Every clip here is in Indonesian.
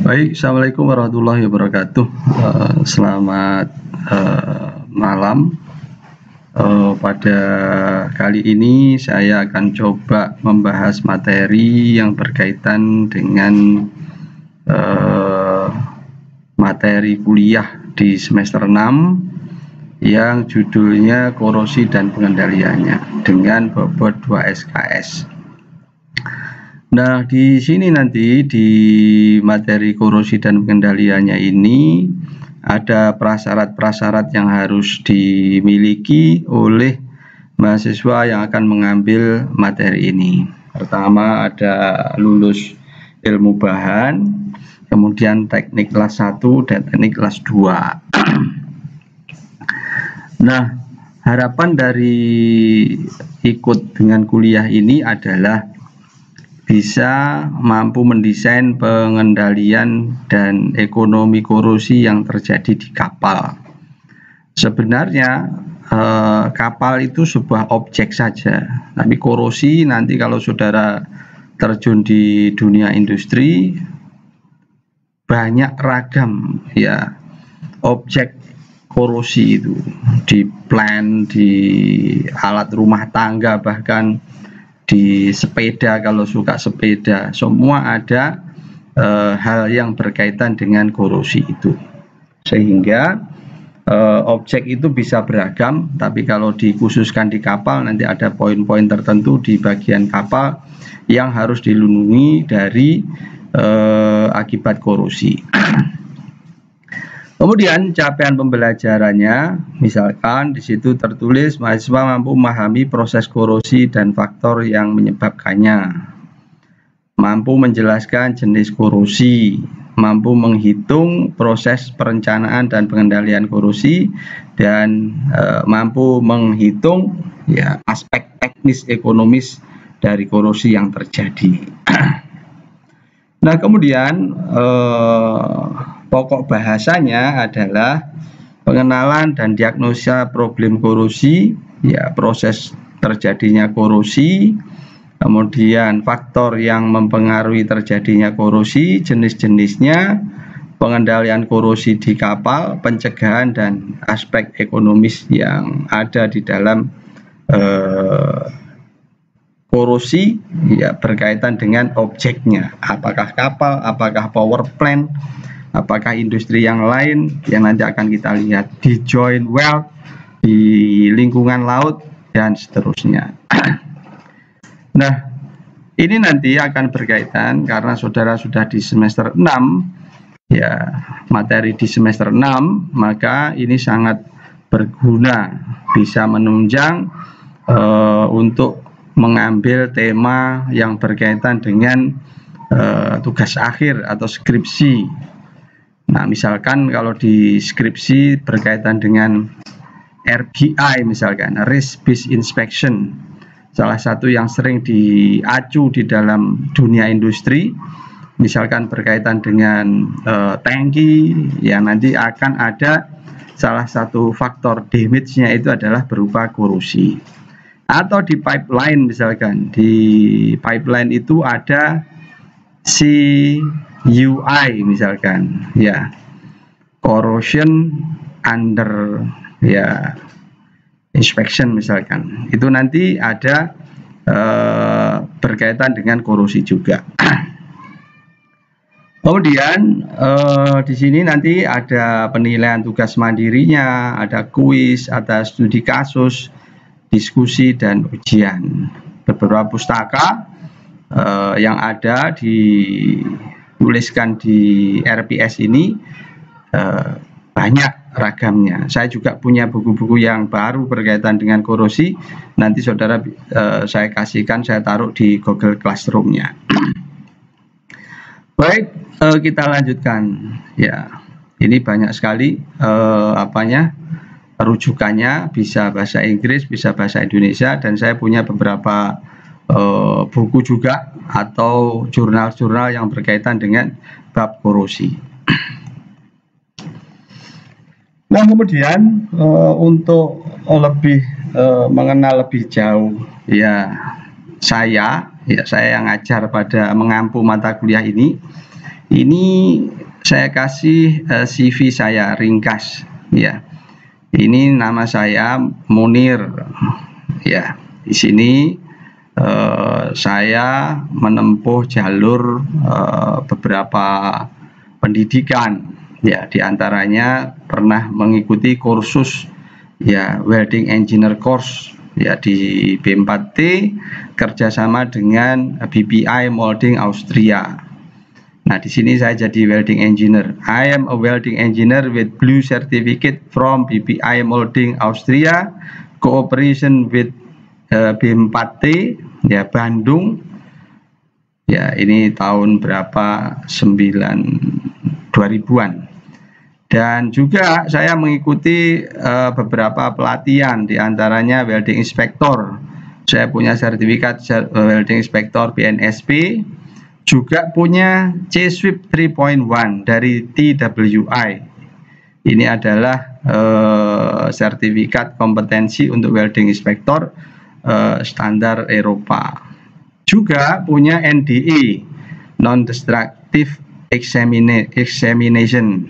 Baik, assalamualaikum warahmatullahi wabarakatuh. Selamat malam. Pada kali ini saya akan coba membahas materi yang berkaitan dengan materi kuliah di semester 6 yang judulnya korosi dan pengendaliannya dengan bobot 2 SKS. Nah, di sini nanti di materi korosi dan pengendaliannya ini ada prasyarat-prasyarat yang harus dimiliki oleh mahasiswa yang akan mengambil materi ini. Pertama ada lulus ilmu bahan, kemudian teknik kelas 1 dan teknik kelas 2. Nah, harapan dari ikut dengan kuliah ini adalah bisa mampu mendesain pengendalian dan ekonomi korosi yang terjadi di kapal. Sebenarnya kapal itu sebuah objek saja, tapi korosi nanti kalau saudara terjun di dunia industri banyak ragam ya objek korosi itu, di plant, di alat rumah tangga, bahkan di sepeda. Kalau suka sepeda, semua ada hal yang berkaitan dengan korosi itu, sehingga objek itu bisa beragam. Tapi kalau dikhususkan di kapal, nanti ada poin-poin tertentu di bagian kapal yang harus dilindungi dari akibat korosi. Kemudian capaian pembelajarannya, misalkan di situ tertulis mahasiswa mampu memahami proses korosi dan faktor yang menyebabkannya, mampu menjelaskan jenis korosi, mampu menghitung proses perencanaan dan pengendalian korosi, dan mampu menghitung ya aspek teknis ekonomis dari korosi yang terjadi. Nah, kemudian pokok bahasanya adalah pengenalan dan diagnosa problem korosi, ya proses terjadinya korosi, kemudian faktor yang mempengaruhi terjadinya korosi, jenis-jenisnya, pengendalian korosi di kapal, pencegahan dan aspek ekonomis yang ada di dalam korosi ya berkaitan dengan objeknya, apakah kapal, apakah power plant, apakah industri yang lain yang nanti akan kita lihat di joint well, di lingkungan laut, dan seterusnya. Nah, ini nanti akan berkaitan karena saudara sudah di semester 6 ya, materi di semester 6, maka ini sangat berguna, bisa menunjang untuk mengambil tema yang berkaitan dengan tugas akhir atau skripsi. Nah, misalkan kalau di skripsi berkaitan dengan RBI, misalkan Risk Based Inspection, salah satu yang sering diacu di dalam dunia industri, misalkan berkaitan dengan tangki, ya nanti akan ada salah satu faktor damage-nya itu adalah berupa korosi. Atau di pipeline, misalkan di pipeline itu ada CUI, misalkan ya corrosion under ya inspection, misalkan itu nanti ada berkaitan dengan korosi juga. Kemudian di sini nanti ada penilaian tugas mandirinya, ada kuis, ada studi kasus, diskusi, dan ujian. Beberapa pustaka yang ada dituliskan di RPS ini banyak ragamnya. Saya juga punya buku-buku yang baru berkaitan dengan korosi. Nanti saudara saya kasihkan, saya taruh di Google Classroom-nya. Baik, kita lanjutkan. Ya, ini banyak sekali rujukannya, bisa bahasa Inggris, bisa bahasa Indonesia, dan saya punya beberapa buku juga atau jurnal-jurnal yang berkaitan dengan bab korosi. Nah, kemudian untuk lebih mengenal lebih jauh ya saya yang ngajar pada mengampu mata kuliah ini saya kasih CV saya ringkas ya. Ini nama saya Munir ya. Di sini saya menempuh jalur beberapa pendidikan ya, diantaranya pernah mengikuti kursus ya welding engineer course ya di B4T kerjasama dengan BPI Molding Austria. Nah, di sini saya jadi welding engineer. I am a welding engineer with blue certificate from BPI Molding Austria, cooperation with B4T ya Bandung. Ya, ini tahun berapa? 2000-an. Dan juga saya mengikuti beberapa pelatihan, diantaranya welding inspector. Saya punya sertifikat welding inspector BNSP. Juga punya C-Sweep 3.1 dari TWI. Ini adalah sertifikat kompetensi untuk welding inspector standar Eropa. Juga punya NDE, Non-Destructive Examination.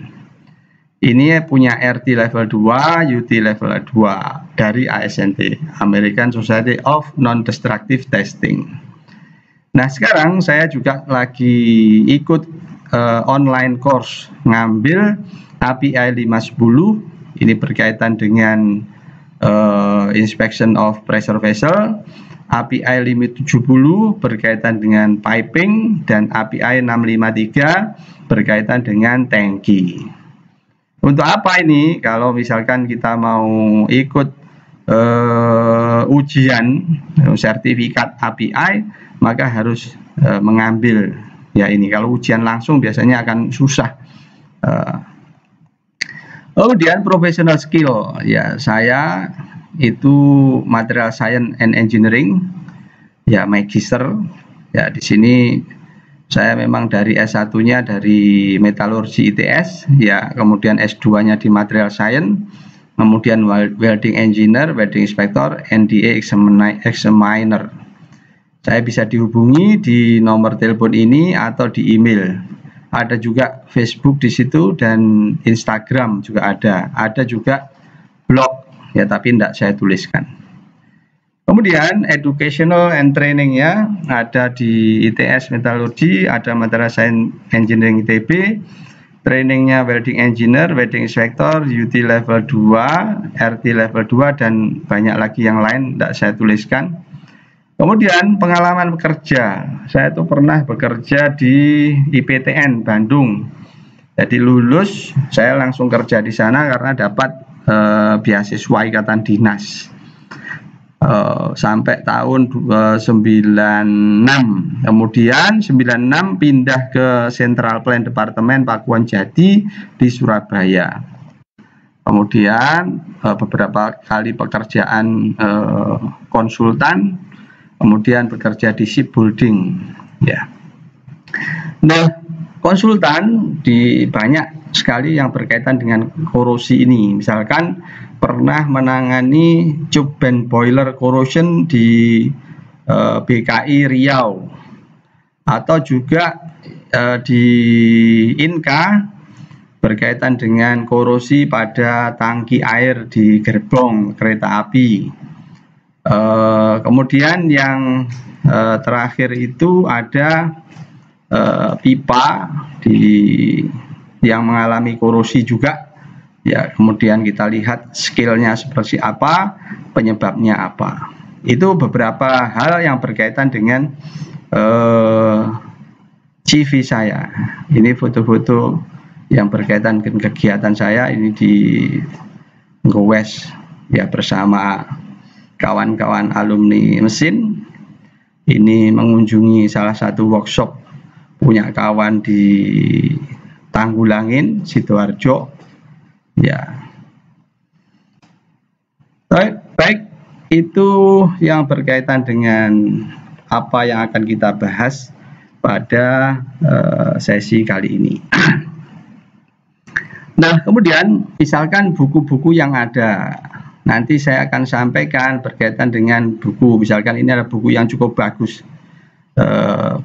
Ini punya RT level 2, UT level 2 dari ASNT, American Society of Non-Destructive Testing. Nah, sekarang saya juga lagi ikut online course ngambil API 510. Ini berkaitan dengan inspection of pressure vessel. API 570 berkaitan dengan piping, dan API 653 berkaitan dengan tangki. Untuk apa ini? Kalau misalkan kita mau ikut ujian sertifikat API, maka harus mengambil ya ini. Kalau ujian langsung biasanya akan susah. Kemudian professional skill ya, saya itu material science and engineering ya, magister ya. Di sini saya memang dari S1-nya dari metalurgi ITS ya, kemudian S2-nya di material science, kemudian welding engineer, welding inspector, NDA examiner. Saya bisa dihubungi di nomor telepon ini atau di email. Ada juga Facebook di situ dan Instagram juga ada. Ada juga blog ya, tapi tidak saya tuliskan. Kemudian educational and training ya, ada di ITS Metalurgi, ada Material Science Engineering ITB. Trainingnya welding engineer, welding inspector, UT level 2, RT level 2, dan banyak lagi yang lain tidak saya tuliskan. Kemudian pengalaman bekerja, saya tuh pernah bekerja di IPTN Bandung. Jadi lulus, saya langsung kerja di sana karena dapat beasiswa ikatan dinas. Sampai tahun 96. Kemudian 96 pindah ke Central Plant Departemen Pakuan Jati di Surabaya. Kemudian beberapa kali pekerjaan konsultan, kemudian bekerja di shipbuilding ya. Nah, konsultan di banyak sekali yang berkaitan dengan korosi ini. Misalkan pernah menangani tube and boiler corrosion di BKI Riau, atau juga di Inka berkaitan dengan korosi pada tangki air di gerbong kereta api. Kemudian yang terakhir itu ada pipa yang mengalami korosi juga ya. Kemudian kita lihat skillnya seperti apa, penyebabnya apa. Itu beberapa hal yang berkaitan dengan CV saya. Ini foto-foto yang berkaitan dengan kegiatan saya ini di Gowes ya, bersama kawan-kawan alumni mesin. Ini mengunjungi salah satu workshop punya kawan di Tanggulangin, Sidoarjo ya. Baik, itu yang berkaitan dengan apa yang akan kita bahas pada sesi kali ini. Nah, kemudian misalkan buku-buku yang ada, nanti saya akan sampaikan berkaitan dengan buku. Misalkan ini adalah buku yang cukup bagus,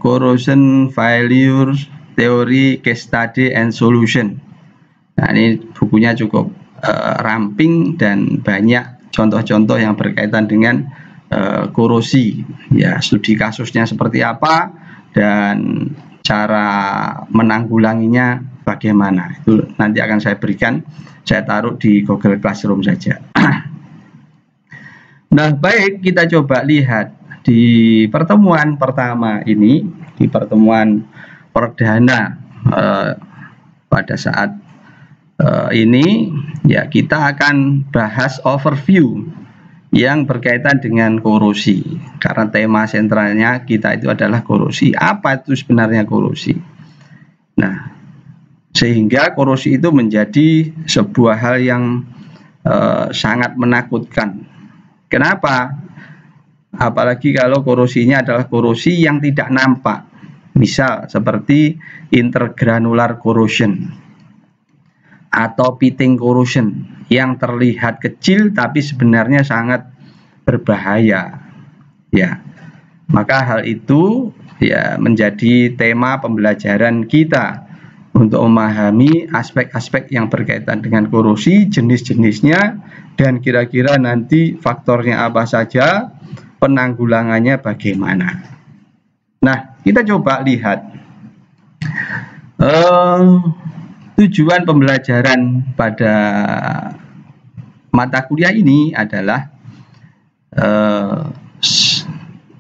Corrosion Failures Theory, Case Study, and Solution. Nah, ini bukunya cukup ramping dan banyak contoh-contoh yang berkaitan dengan korosi. Ya, studi kasusnya seperti apa dan cara menanggulanginya bagaimana. Itu nanti akan saya berikan, saya taruh di Google Classroom saja. Nah, baik, kita coba lihat di pertemuan pertama ini, di pertemuan perdana pada saat ini, ya kita akan bahas overview yang berkaitan dengan korosi. Karena tema sentralnya kita itu adalah korosi. Apa itu sebenarnya korosi? Nah, sehingga korosi itu menjadi sebuah hal yang sangat menakutkan. Kenapa? Apalagi kalau korosinya adalah korosi yang tidak nampak. Misal seperti intergranular corrosion atau pitting corrosion yang terlihat kecil tapi sebenarnya sangat berbahaya. Ya. Maka hal itu ya menjadi tema pembelajaran kita untuk memahami aspek-aspek yang berkaitan dengan korosi, jenis-jenisnya, dan kira-kira nanti faktornya apa saja, penanggulangannya bagaimana. Nah, kita coba lihat tujuan pembelajaran pada mata kuliah ini adalah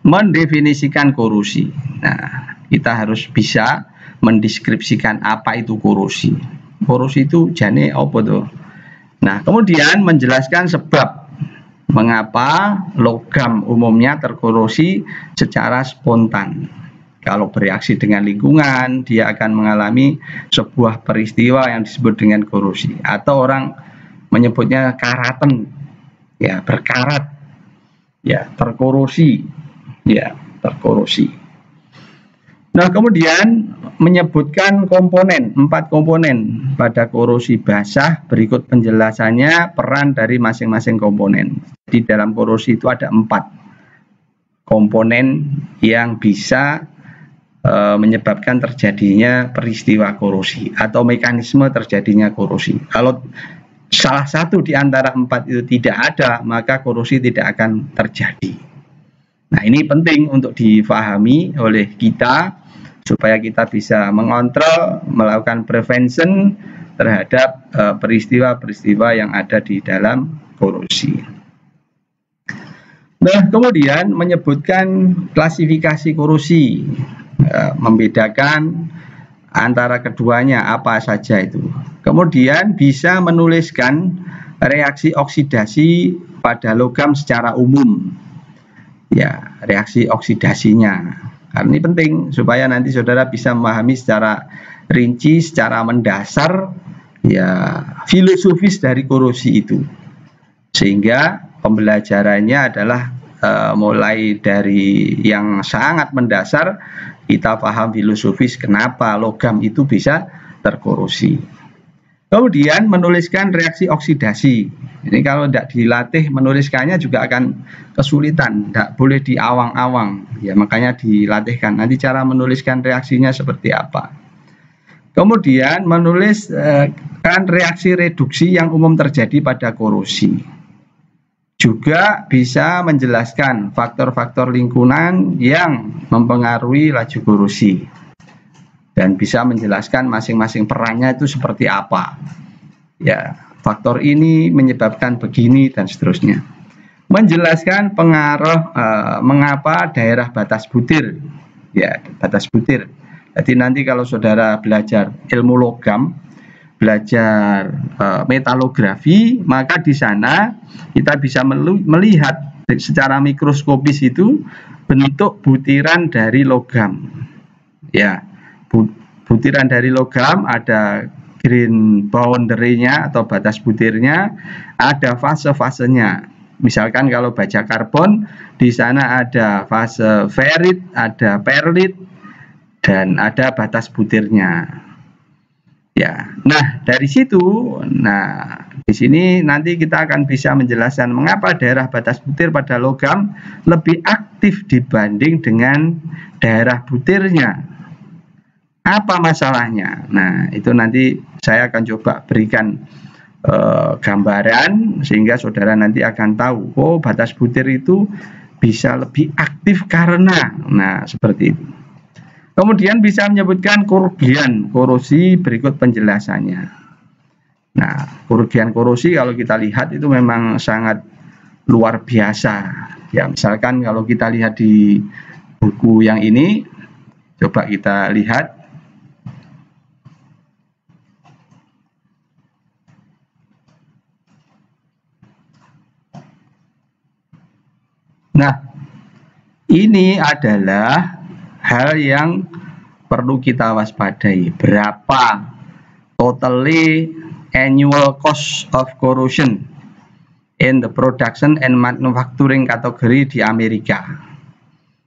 mendefinisikan korosi. Nah, kita harus bisa mendeskripsikan apa itu korosi. Korosi itu jane apa tuh? Nah, kemudian menjelaskan sebab mengapa logam umumnya terkorosi secara spontan. Kalau bereaksi dengan lingkungan, dia akan mengalami sebuah peristiwa yang disebut dengan korosi, atau orang menyebutnya karaten, ya, berkarat, ya, terkorosi, ya, terkorosi. Nah, kemudian menyebutkan komponen, 4 komponen pada korosi basah. Berikut penjelasannya, peran dari masing-masing komponen. Di dalam korosi itu ada 4 komponen yang bisa menyebabkan terjadinya peristiwa korosi atau mekanisme terjadinya korosi. Kalau salah satu di antara 4 itu tidak ada, maka korosi tidak akan terjadi. Nah, ini penting untuk difahami oleh kita supaya kita bisa mengontrol, melakukan prevention terhadap peristiwa-peristiwa yang ada di dalam korosi. Nah, kemudian menyebutkan klasifikasi korosi, membedakan antara keduanya apa saja itu. Kemudian bisa menuliskan reaksi oksidasi pada logam secara umum. Ya, reaksi oksidasinya. Karena ini penting supaya nanti saudara bisa memahami secara rinci, secara mendasar, ya, filosofis dari korosi itu. Sehingga pembelajarannya adalah mulai dari yang sangat mendasar, kita paham filosofis kenapa logam itu bisa terkorosi. Kemudian menuliskan reaksi oksidasi. Ini kalau tidak dilatih menuliskannya juga akan kesulitan, tidak boleh diawang-awang. Ya, makanya dilatihkan. Nanti cara menuliskan reaksinya seperti apa. Kemudian menuliskan reaksi reduksi yang umum terjadi pada korosi. Juga bisa menjelaskan faktor-faktor lingkungan yang mempengaruhi laju korosi. Dan bisa menjelaskan masing-masing perannya itu seperti apa. Ya, faktor ini menyebabkan begini dan seterusnya. Menjelaskan pengaruh mengapa daerah batas butir. Ya, batas butir. Jadi nanti kalau saudara belajar ilmu logam, belajar metalografi, maka di sana kita bisa melihat secara mikroskopis itu bentuk butiran dari logam. Ya, butiran dari logam ada grain boundary-nya atau batas butirnya, ada fase-fasenya. Misalkan kalau baja karbon, di sana ada fase ferrit, ada perlit, dan ada batas butirnya. Ya, nah dari situ, nah di sini nanti kita akan bisa menjelaskan mengapa daerah batas butir pada logam lebih aktif dibanding dengan daerah butirnya. Apa masalahnya? Nah, itu nanti saya akan coba berikan gambaran sehingga saudara nanti akan tahu, oh batas butir itu bisa lebih aktif karena, nah seperti itu. Kemudian bisa menyebutkan kerugian korosi, berikut penjelasannya. Nah, kerugian korosi kalau kita lihat itu memang sangat luar biasa. Ya, misalkan kalau kita lihat di buku yang ini, coba kita lihat. Nah, ini adalah hal yang perlu kita waspadai. Berapa totally annual cost of corrosion in the production and manufacturing category di Amerika.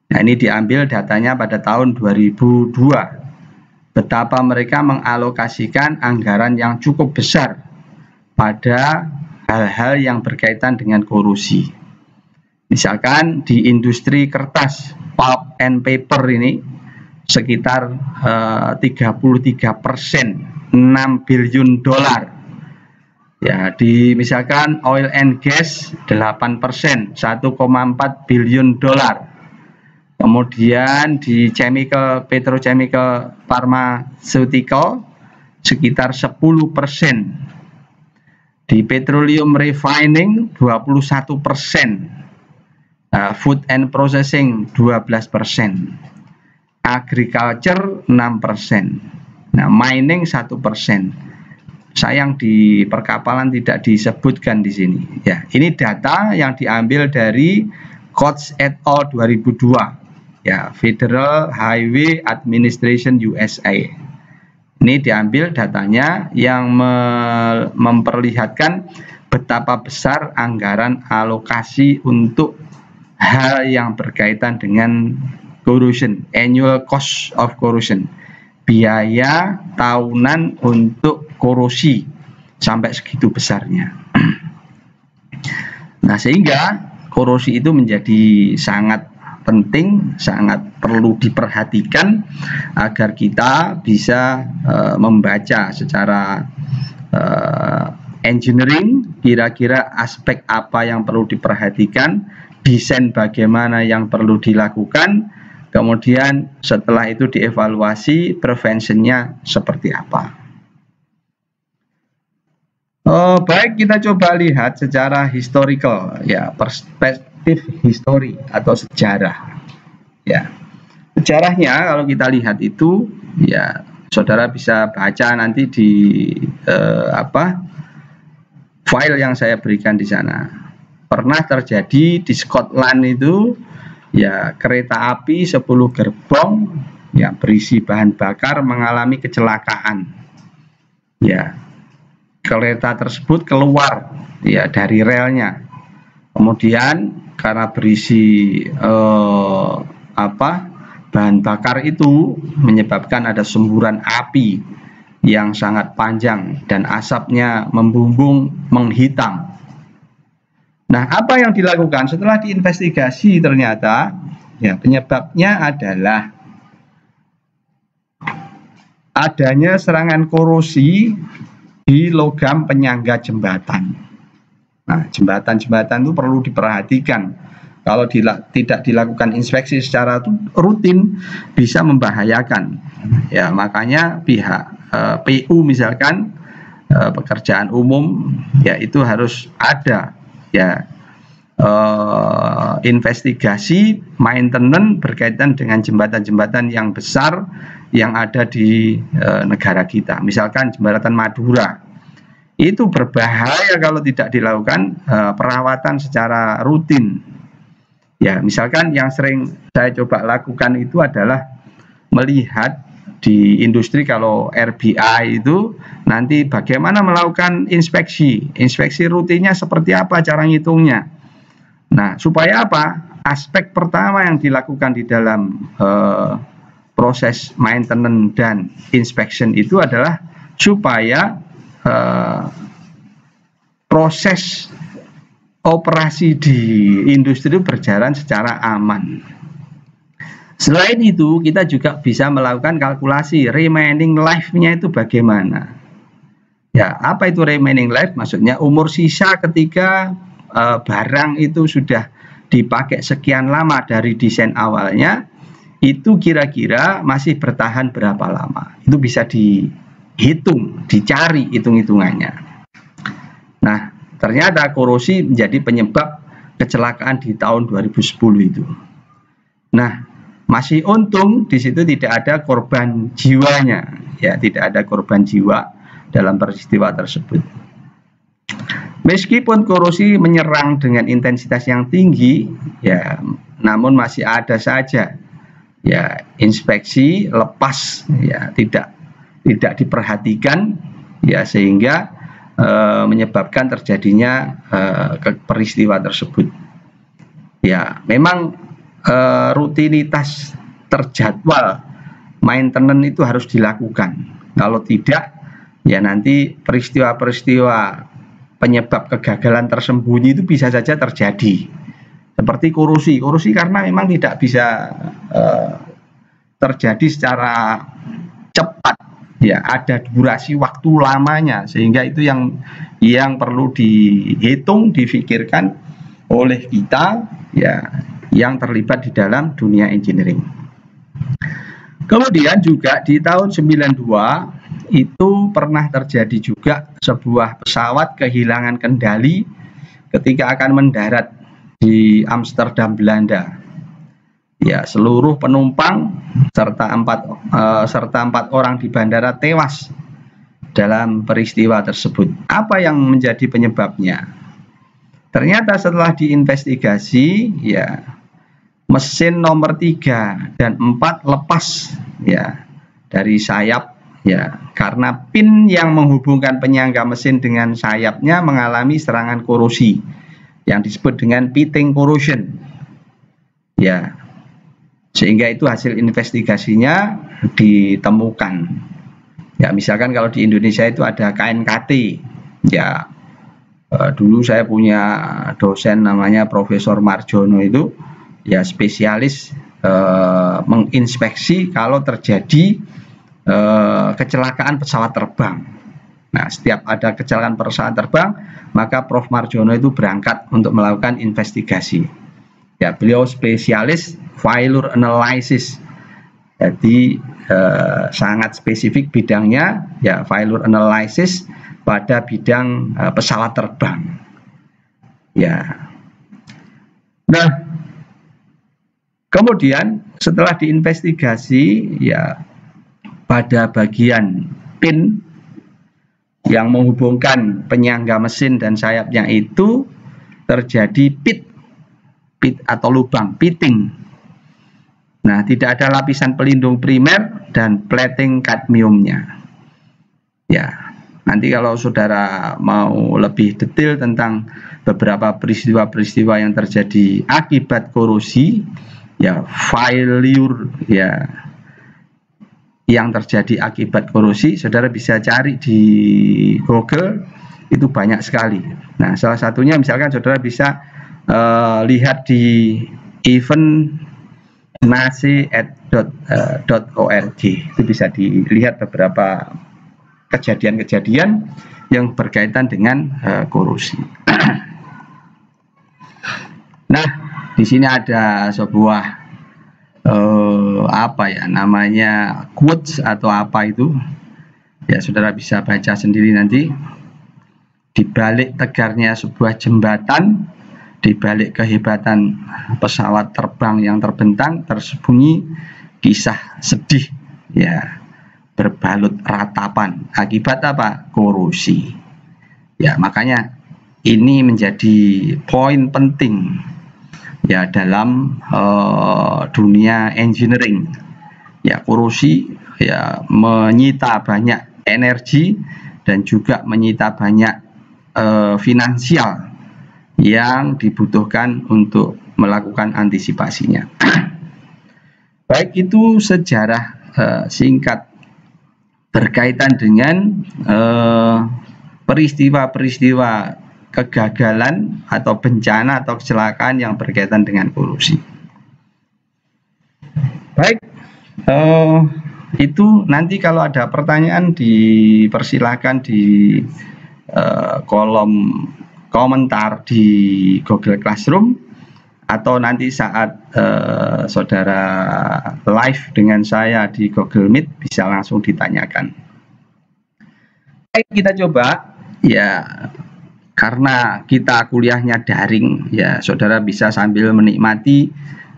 Nah, ini diambil datanya pada tahun 2002. Betapa mereka mengalokasikan anggaran yang cukup besar pada hal-hal yang berkaitan dengan korosi. Misalkan di industri kertas, pulp and paper ini sekitar 33%, 6 billion dolar. Ya, di misalkan oil and gas 8%, 1,4 billion dolar. Kemudian di chemical, petrochemical, pharmaceutical sekitar 10%. Di petroleum refining 21%. Food and processing 12%, agriculture 6%, nah mining 1%. Sayang di perkapalan tidak disebutkan di sini. Ya, ini data yang diambil dari Koch et al. 2002, ya, Federal Highway Administration USA. Ini diambil datanya yang memperlihatkan betapa besar anggaran alokasi untuk hal yang berkaitan dengan corrosion, annual cost of corrosion, biaya tahunan untuk korosi sampai segitu besarnya. Nah, sehingga korosi itu menjadi sangat penting, sangat perlu diperhatikan agar kita bisa membaca secara engineering kira-kira aspek apa yang perlu diperhatikan, desain bagaimana yang perlu dilakukan, kemudian setelah itu dievaluasi preventionnya seperti apa. Baik, kita coba lihat secara historical, ya, perspektif histori atau sejarah. Ya, sejarahnya kalau kita lihat itu, ya, saudara bisa baca nanti di file yang saya berikan di sana. Pernah terjadi di Scotland itu, ya, kereta api 10 gerbong yang berisi bahan bakar mengalami kecelakaan. Ya, kereta tersebut keluar, ya, dari relnya. Kemudian karena berisi bahan bakar itu menyebabkan ada semburan api yang sangat panjang dan asapnya membumbung menghitam. Nah, apa yang dilakukan setelah diinvestigasi ternyata, ya, penyebabnya adalah adanya serangan korosi di logam penyangga jembatan. Nah, jembatan-jembatan itu perlu diperhatikan. Kalau tidak dilakukan inspeksi secara rutin bisa membahayakan. Ya, makanya pihak PU misalkan pekerjaan umum, ya, itu harus ada, ya, investigasi maintenance berkaitan dengan jembatan-jembatan yang besar yang ada di negara kita. Misalkan jembatan Madura itu berbahaya kalau tidak dilakukan perawatan secara rutin. Ya, misalkan yang sering saya coba lakukan itu adalah melihat di industri kalau RBI itu nanti bagaimana melakukan inspeksi rutinnya seperti apa cara ngitungnya. Nah, supaya apa? Aspek pertama yang dilakukan di dalam proses maintenance dan inspection itu adalah supaya proses operasi di industri itu berjalan secara aman. Selain itu, kita juga bisa melakukan kalkulasi remaining life-nya itu bagaimana. Ya, apa itu remaining life? Maksudnya umur sisa ketika barang itu sudah dipakai sekian lama dari desain awalnya, itu kira-kira masih bertahan berapa lama. Itu bisa dihitung, dicari hitung-hitungannya. Nah, ternyata korosi menjadi penyebab kecelakaan di tahun 2010 itu. Nah, masih untung di situ tidak ada korban jiwanya, ya, tidak ada korban jiwa dalam peristiwa tersebut. Meskipun korosi menyerang dengan intensitas yang tinggi, ya, namun masih ada saja, ya, inspeksi lepas, ya, tidak diperhatikan, ya, sehingga menyebabkan terjadinya peristiwa tersebut. Ya, memang rutinitas terjadwal maintenance itu harus dilakukan. Kalau tidak, ya nanti peristiwa-peristiwa penyebab kegagalan tersembunyi itu bisa saja terjadi. Seperti korosi karena memang tidak bisa terjadi secara cepat, ya, ada durasi waktu lamanya, sehingga itu yang perlu dihitung, difikirkan oleh kita, ya, yang terlibat di dalam dunia engineering. Kemudian juga di tahun 92 itu pernah terjadi juga sebuah pesawat kehilangan kendali ketika akan mendarat di Amsterdam, Belanda. Ya, seluruh penumpang serta empat orang di bandara tewas dalam peristiwa tersebut. Apa yang menjadi penyebabnya? Ternyata setelah diinvestigasi, ya, mesin nomor 3 dan 4 lepas, ya, dari sayap, ya, karena pin yang menghubungkan penyangga mesin dengan sayapnya mengalami serangan korosi yang disebut dengan pitting corrosion, ya, sehingga itu hasil investigasinya ditemukan. Ya, misalkan kalau di Indonesia itu ada KNKT, ya, dulu saya punya dosen namanya Profesor Marjono, itu ya spesialis menginspeksi kalau terjadi kecelakaan pesawat terbang. Nah, setiap ada kecelakaan pesawat terbang, maka Prof Marjono itu berangkat untuk melakukan investigasi. Ya, beliau spesialis failure analysis. Jadi sangat spesifik bidangnya, ya, failure analysis pada bidang pesawat terbang. Ya. Nah, kemudian setelah diinvestigasi, ya, pada bagian pin yang menghubungkan penyangga mesin dan sayapnya itu terjadi pit atau lubang, pitting. Nah, tidak ada lapisan pelindung primer dan plating kadmiumnya. Ya, nanti kalau saudara mau lebih detail tentang beberapa peristiwa-peristiwa yang terjadi akibat korosi, ya, failure, ya, yang terjadi akibat korosi, saudara bisa cari di Google, itu banyak sekali. Nah, salah satunya misalkan saudara bisa lihat di event nasi@.org, itu bisa dilihat beberapa kejadian-kejadian yang berkaitan dengan korosi. Nah, di sini ada sebuah apa ya namanya, quotes atau apa itu, ya, saudara bisa baca sendiri nanti. Di balik tegarnya sebuah jembatan, di balik kehebatan pesawat terbang yang terbentang, tersembunyi kisah sedih, ya, berbalut ratapan akibat apa? Korosi. Ya, makanya ini menjadi poin penting, ya, dalam dunia engineering. Ya, korosi, ya, menyita banyak energi dan juga menyita banyak finansial yang dibutuhkan untuk melakukan antisipasinya. Baik, itu sejarah singkat berkaitan dengan peristiwa-peristiwa kegagalan atau bencana atau kecelakaan yang berkaitan dengan korosi. Baik, eh, itu nanti kalau ada pertanyaan dipersilakan di kolom komentar di Google Classroom, atau nanti saat saudara live dengan saya di Google Meet bisa langsung ditanyakan. Baik, kita coba ya, karena kita kuliahnya daring ya, saudara bisa sambil menikmati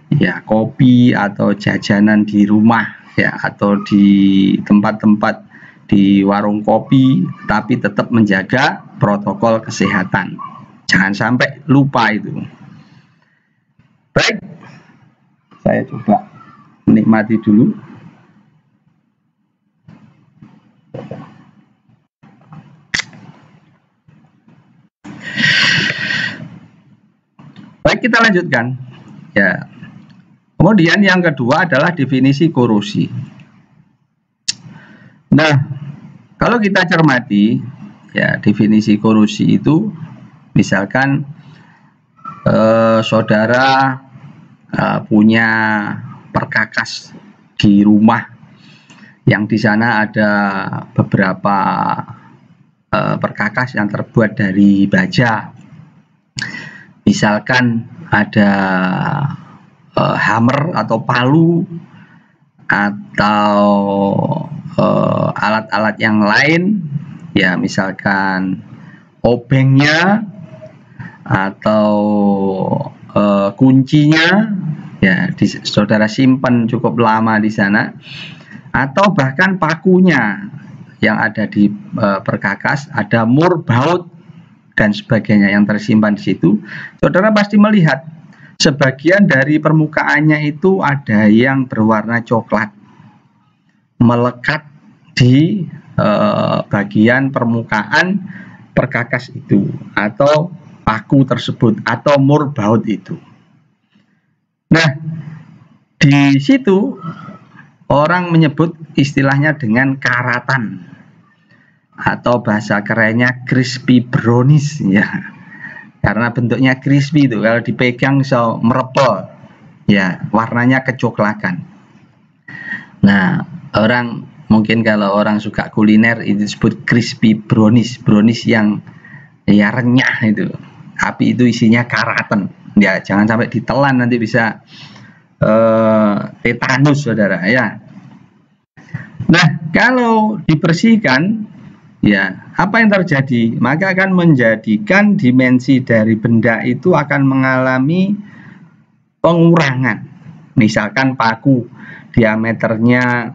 ya kopi atau jajanan di rumah ya, atau di tempat-tempat di warung kopi, tapi tetap menjaga protokol kesehatan. Jangan sampai lupa itu. Baik, saya coba menikmati dulu. Baik, kita lanjutkan ya. Kemudian yang kedua adalah definisi korosi. Nah, kalau kita cermati ya, definisi korosi itu misalkan saudara punya perkakas di rumah yang di sana ada beberapa perkakas yang terbuat dari baja. Misalkan ada hammer atau palu atau alat-alat yang lain ya, misalkan obengnya atau kuncinya ya, saudara simpan cukup lama di sana, atau bahkan pakunya yang ada di perkakas, ada mur baut dan sebagainya yang tersimpan di situ. Saudara pasti melihat sebagian dari permukaannya itu ada yang berwarna coklat melekat di bagian permukaan perkakas itu atau paku tersebut atau mur baut itu. Nah, di situ orang menyebut istilahnya dengan karatan atau bahasa kerennya crispy brownies ya. Karena bentuknya crispy itu, kalau dipegang bisa merepel ya, warnanya kecoklatan. Nah, orang mungkin kalau orang suka kuliner itu disebut crispy brownies, brownies yang ya renyah itu, tapi itu isinya karatan ya, jangan sampai ditelan nanti bisa tetanus saudara ya. Nah, kalau dibersihkan ya, apa yang terjadi? Maka akan menjadikan dimensi dari benda itu akan mengalami pengurangan. Misalkan paku diameternya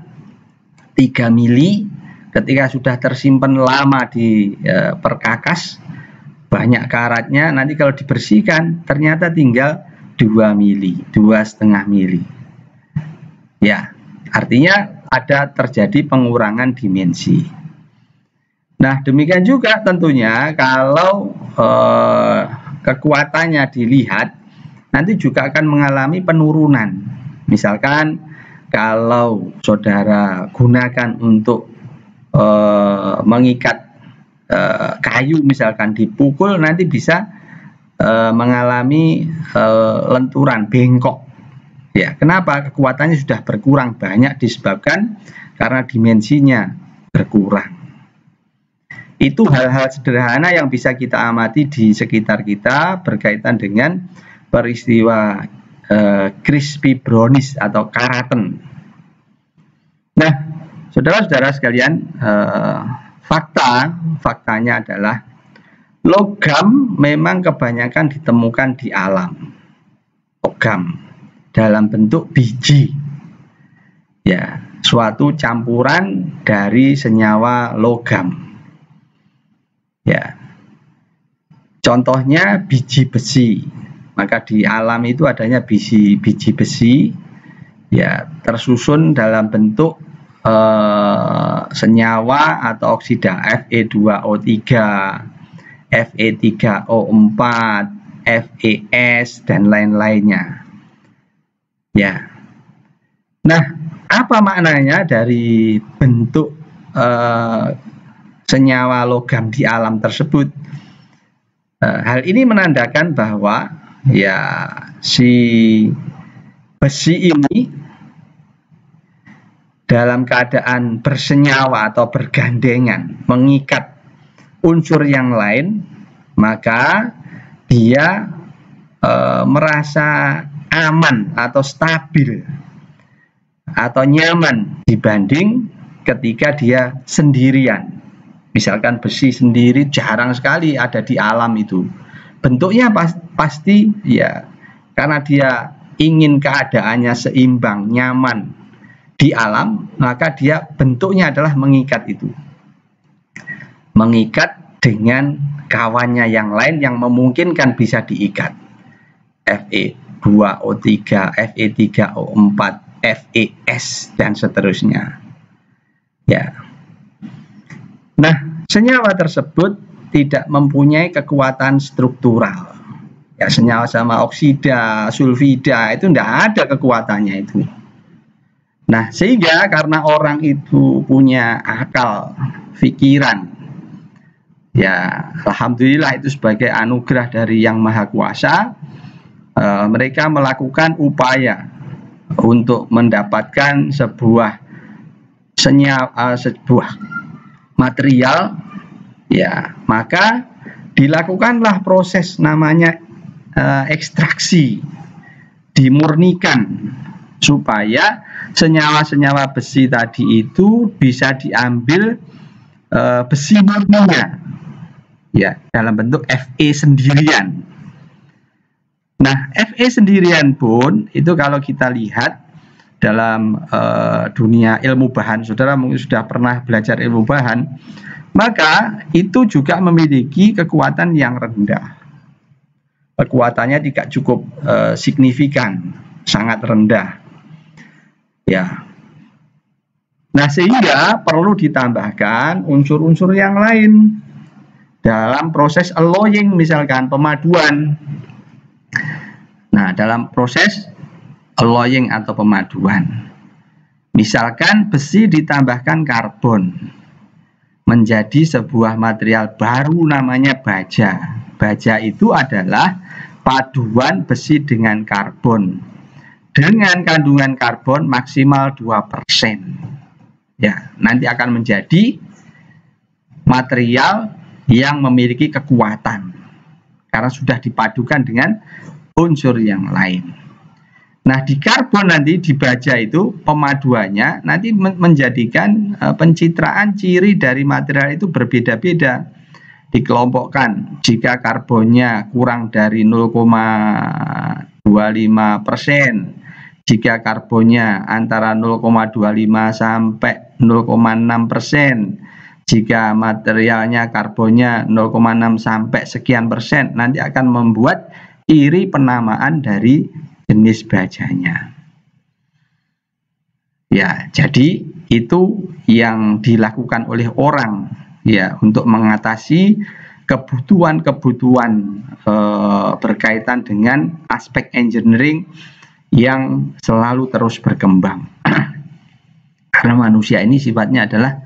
3 mili, ketika sudah tersimpan lama di perkakas, banyak karatnya, nanti kalau dibersihkan ternyata tinggal 2 mili, 2,5 mili. Ya, artinya ada terjadi pengurangan dimensi. Nah, demikian juga tentunya kalau kekuatannya dilihat, nanti juga akan mengalami penurunan. Misalkan kalau saudara gunakan untuk mengikat kayu, misalkan dipukul, nanti bisa mengalami lenturan, bengkok. Ya, kenapa? Kekuatannya sudah berkurang banyak disebabkan karena dimensinya berkurang. Itu hal-hal sederhana yang bisa kita amati di sekitar kita berkaitan dengan peristiwa crispy brownies atau karatan. Nah, saudara-saudara sekalian, faktanya adalah logam memang kebanyakan ditemukan di alam. Logam dalam bentuk biji. Ya, suatu campuran dari senyawa logam. Ya, contohnya biji besi. Maka di alam itu adanya biji besi ya, tersusun dalam bentuk senyawa atau oksida Fe2O3, Fe3O4, FeS dan lain-lainnya. Ya. Nah, apa maknanya dari bentuk senyawa logam di alam tersebut? Hal ini menandakan bahwa ya si besi ini dalam keadaan bersenyawa atau bergandengan mengikat unsur yang lain, maka dia merasa aman atau stabil atau nyaman dibanding ketika dia sendirian. Misalkan besi sendiri jarang sekali ada di alam itu. Bentuknya pasti ya karena dia ingin keadaannya seimbang, nyaman di alam, maka dia bentuknya adalah mengikat itu. Mengikat dengan kawannya yang lain yang memungkinkan bisa diikat. Fe2O3, Fe3O4, FeS dan seterusnya. Ya. Nah, senyawa tersebut tidak mempunyai kekuatan struktural. Ya, senyawa sama oksida, sulfida itu tidak ada kekuatannya itu. Nah, sehingga karena orang itu punya akal, pikiran, ya alhamdulillah itu sebagai anugerah dari Yang Maha Kuasa, mereka melakukan upaya untuk mendapatkan sebuah sebuah material, ya maka dilakukanlah proses namanya ekstraksi, dimurnikan supaya senyawa-senyawa besi tadi itu bisa diambil besi murninya, ya dalam bentuk Fe sendirian. Nah, Fe sendirian pun itu kalau kita lihat dalam dunia ilmu bahan, saudara mungkin sudah pernah belajar ilmu bahan, maka itu juga memiliki kekuatan yang rendah. Kekuatannya tidak cukup signifikan, sangat rendah. Ya. Nah, sehingga perlu ditambahkan unsur-unsur yang lain dalam proses alloying, misalkan pemaduan. Nah, dalam proses alloying atau pemaduan, misalkan besi ditambahkan karbon menjadi sebuah material baru namanya baja. Baja itu adalah paduan besi dengan karbon dengan kandungan karbon maksimal 2%. Ya, nanti akan menjadi material yang memiliki kekuatan karena sudah dipadukan dengan unsur yang lain. Nah, di karbon nanti di baja itu pemaduannya nanti menjadikan pencitraan ciri dari material itu berbeda-beda. Dikelompokkan jika karbonnya kurang dari 0,25%, jika karbonnya antara 0,25 sampai 0,6%, jika materialnya karbonnya 0,6 sampai sekian persen, nanti akan membuat ciri penamaan dari jenis bajanya. Ya, jadi itu yang dilakukan oleh orang ya untuk mengatasi kebutuhan-kebutuhan berkaitan dengan aspek engineering yang selalu terus berkembang. Karena manusia ini sifatnya adalah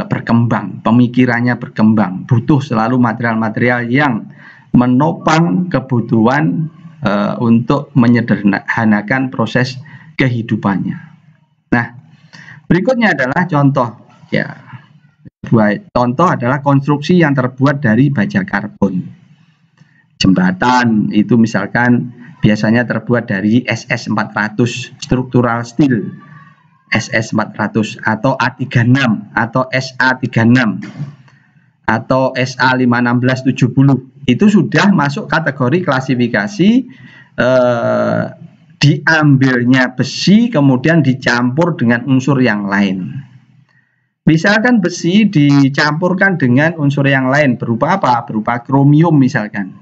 berkembang, pemikirannya berkembang, butuh selalu material-material yang menopang kebutuhan untuk menyederhanakan proses kehidupannya. Nah, berikutnya adalah contoh, ya, contoh adalah konstruksi yang terbuat dari baja karbon. Jembatan itu misalkan biasanya terbuat dari SS400 structural steel, SS400 atau A36 atau SA36 atau SA51670. Itu sudah masuk kategori klasifikasi diambilnya besi kemudian dicampur dengan unsur yang lain. Misalkan besi dicampurkan dengan unsur yang lain berupa apa? Berupa kromium misalkan.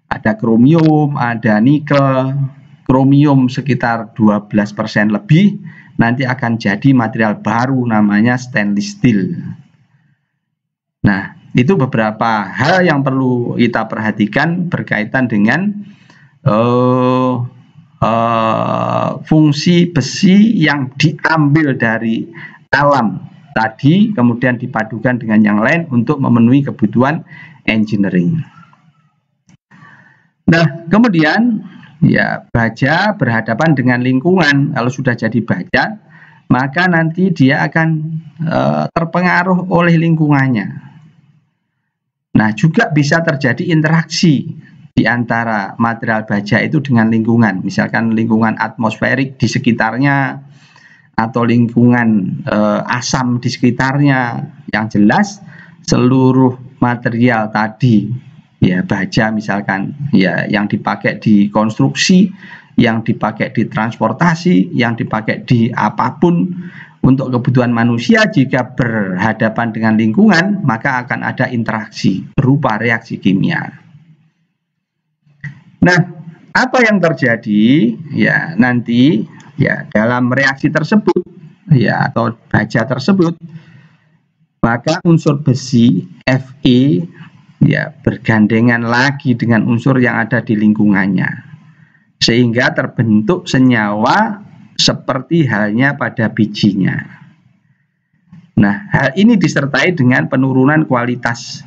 Ada kromium, ada nikel. Kromium sekitar 12% lebih, nanti akan jadi material baru namanya stainless steel. Nah, itu beberapa hal yang perlu kita perhatikan berkaitan dengan fungsi besi yang diambil dari alam tadi kemudian dipadukan dengan yang lain untuk memenuhi kebutuhan engineering. Nah, kemudian ya baja berhadapan dengan lingkungan. Kalau sudah jadi baja, maka nanti dia akan terpengaruh oleh lingkungannya. Nah, juga bisa terjadi interaksi di antara material baja itu dengan lingkungan, misalkan lingkungan atmosferik di sekitarnya atau lingkungan asam di sekitarnya. Yang jelas seluruh material tadi, ya baja misalkan, ya yang dipakai di konstruksi, yang dipakai di transportasi, yang dipakai di apapun untuk kebutuhan manusia, jika berhadapan dengan lingkungan maka akan ada interaksi berupa reaksi kimia. Nah, apa yang terjadi ya nanti ya dalam reaksi tersebut ya atau baja tersebut, maka unsur besi Fe ya bergandengan lagi dengan unsur yang ada di lingkungannya, sehingga terbentuk senyawa seperti halnya pada bijinya. Nah, hal ini disertai dengan penurunan kualitas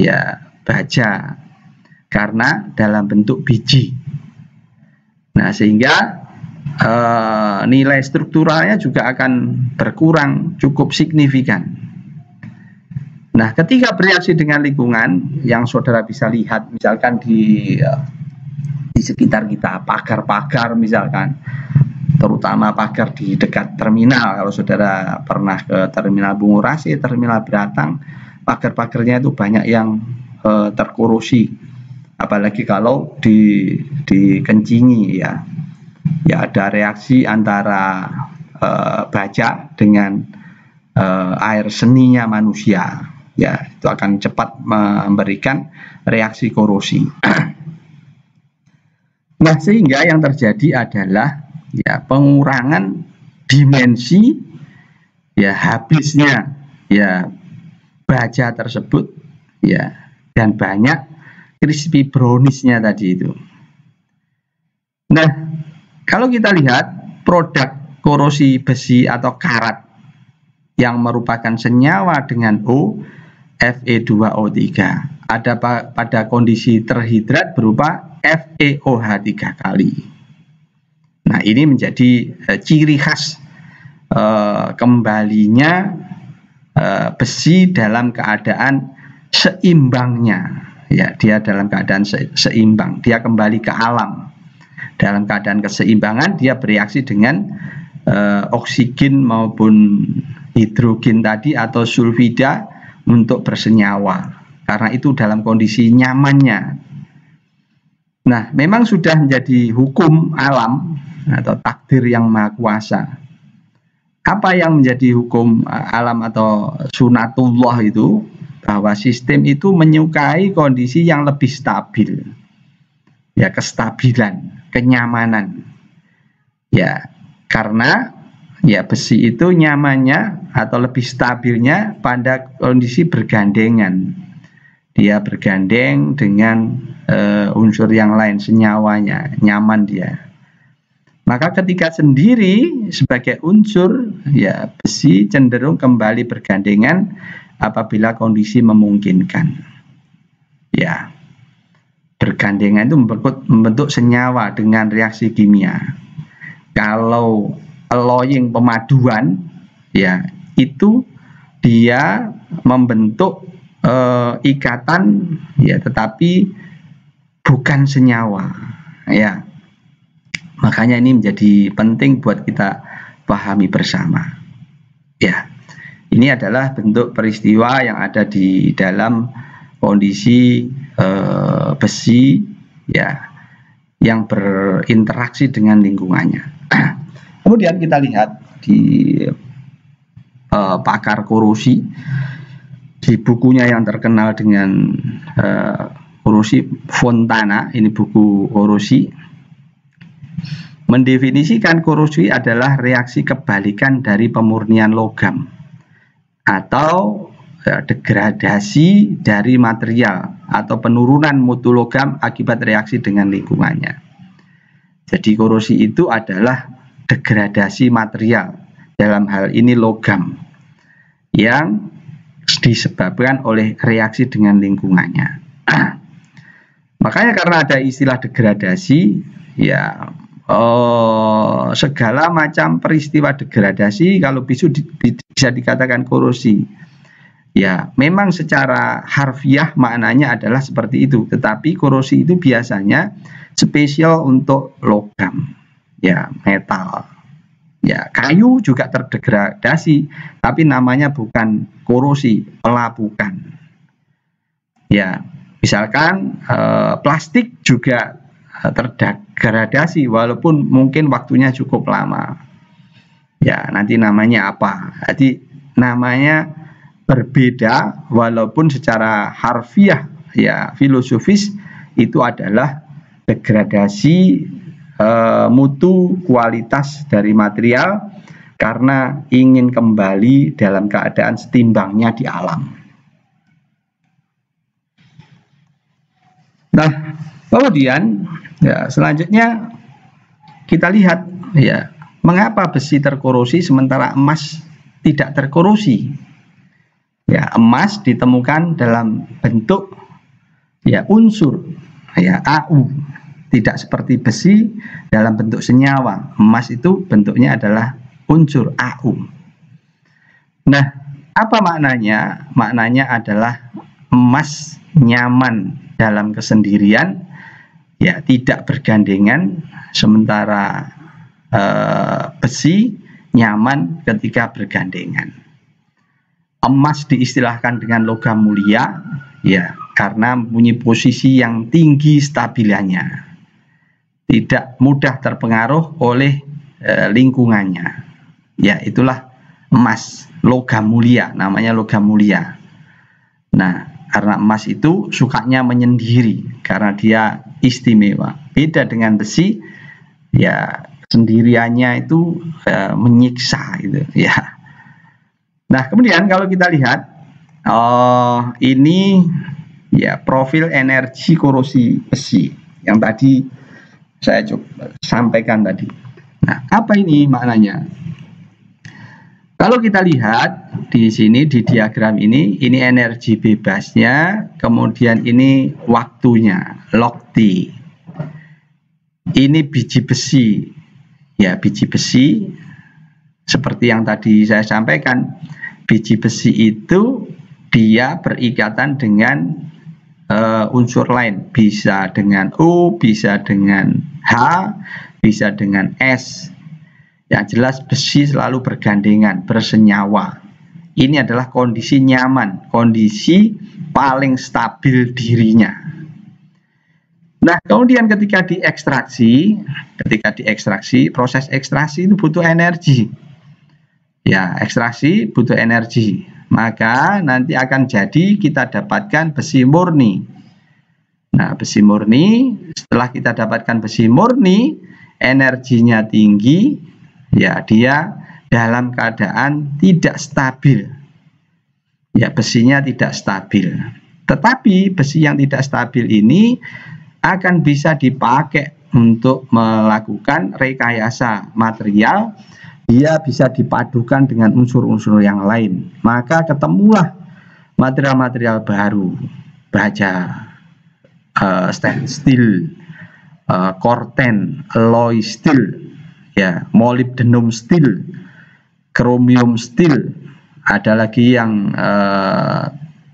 ya baja karena dalam bentuk biji. Nah, sehingga nilai strukturalnya juga akan berkurang cukup signifikan. Nah, ketika bereaksi dengan lingkungan, yang saudara bisa lihat misalkan di sekitar kita, pagar-pagar misalkan, terutama pagar di dekat terminal. Kalau saudara pernah ke terminal Bungurasi, terminal Beratang, pagar-pagarnya itu banyak yang terkorosi, apalagi kalau dikencingi ya ada reaksi antara baja dengan air seninya manusia, ya itu akan cepat memberikan reaksi korosi. Nah, sehingga yang terjadi adalah ya pengurangan dimensi ya habisnya ya baja tersebut ya, dan banyak crispy brownies-nya tadi itu. Nah, kalau kita lihat produk korosi besi atau karat yang merupakan senyawa dengan O, Fe2O3, ada pada kondisi terhidrat berupa FeOH 3 kali. Nah, ini menjadi ciri khas kembalinya besi dalam keadaan seimbangnya. Ya, dia dalam keadaan seimbang, dia kembali ke alam. Dalam keadaan keseimbangan, dia bereaksi dengan oksigen maupun hidrogen tadi atau sulfida untuk bersenyawa, karena itu dalam kondisi nyamannya. Nah, memang sudah menjadi hukum alam atau takdir yang maha kuasa. Apa yang menjadi hukum alam atau sunatullah itu, bahwa sistem itu menyukai kondisi yang lebih stabil, ya kestabilan, kenyamanan, ya karena ya besi itu nyamannya atau lebih stabilnya pada kondisi bergandengan. Dia bergandeng dengan unsur yang lain, senyawanya, nyaman dia. Maka ketika sendiri sebagai unsur, ya besi cenderung kembali bergandengan apabila kondisi memungkinkan. Ya, bergandengan itu membentuk senyawa dengan reaksi kimia. Kalau alloying pemaduan, ya itu dia membentuk ikatan, ya tetapi bukan senyawa, ya. Makanya ini menjadi penting buat kita pahami bersama. Ya, ini adalah bentuk peristiwa yang ada di dalam kondisi besi, ya, yang berinteraksi dengan lingkungannya. Kemudian kita lihat di pakar korosi, di bukunya yang terkenal dengan korosi, Fontana, ini buku korosi, mendefinisikan korosi adalah reaksi kebalikan dari pemurnian logam atau degradasi dari material atau penurunan mutu logam akibat reaksi dengan lingkungannya. Jadi korosi itu adalah degradasi material, dalam hal ini logam, yang disebabkan oleh reaksi dengan lingkungannya. Makanya karena ada istilah degradasi, ya segala macam peristiwa degradasi kalau bisa dikatakan korosi. Ya, memang secara harfiah maknanya adalah seperti itu, tetapi korosi itu biasanya spesial untuk logam, ya, metal. Ya, kayu juga terdegradasi, tapi namanya bukan korosi, pelapukan. Ya, misalkan plastik juga terdegradasi walaupun mungkin waktunya cukup lama. Ya, nanti namanya apa? Jadi namanya berbeda walaupun secara harfiah, ya, filosofis itu adalah degradasi mutu kualitas dari material karena ingin kembali dalam keadaan setimbangnya di alam. Nah, kemudian ya selanjutnya kita lihat, ya, mengapa besi terkorosi sementara emas tidak terkorosi. Ya, emas ditemukan dalam bentuk, ya, unsur, ya, AU, tidak seperti besi dalam bentuk senyawa. Emas itu bentuknya adalah unsur AU. Nah, apa maknanya? Maknanya adalah emas nyaman dalam kesendirian, ya, tidak bergandengan, sementara besi nyaman ketika bergandengan. Emas diistilahkan dengan logam mulia, ya, karena mempunyai posisi yang tinggi stabilannya, tidak mudah terpengaruh oleh lingkungannya. Ya, itulah emas, logam mulia, namanya logam mulia. Nah, karena emas itu sukanya menyendiri karena dia istimewa. Beda dengan besi, ya, sendiriannya itu menyiksa gitu, ya. Nah, kemudian kalau kita lihat ini, ya, profil energi korosi besi yang tadi saya coba sampaikan tadi. Nah, apa ini maknanya? Kalau kita lihat di sini di diagram ini energi bebasnya, kemudian ini waktunya, log T. Ini biji besi, ya, biji besi seperti yang tadi saya sampaikan. Biji besi itu dia berikatan dengan unsur lain, bisa dengan O, bisa dengan H, bisa dengan S. Yang jelas besi selalu bergandengan, bersenyawa. Ini adalah kondisi nyaman, kondisi paling stabil dirinya. Nah, kemudian ketika diekstraksi, proses ekstraksi itu butuh energi. Ya, ekstraksi butuh energi, maka nanti akan jadi kita dapatkan besi murni. Nah, besi murni, setelah kita dapatkan besi murni, energinya tinggi, ya, dia dalam keadaan tidak stabil. Ya, besinya tidak stabil. Tetapi besi yang tidak stabil ini akan bisa dipakai untuk melakukan rekayasa material. Dia bisa dipadukan dengan unsur-unsur yang lain, maka ketemulah material-material baru, baja, stainless steel, korten, alloy steel, ya, molybdenum steel, chromium steel. Ada lagi yang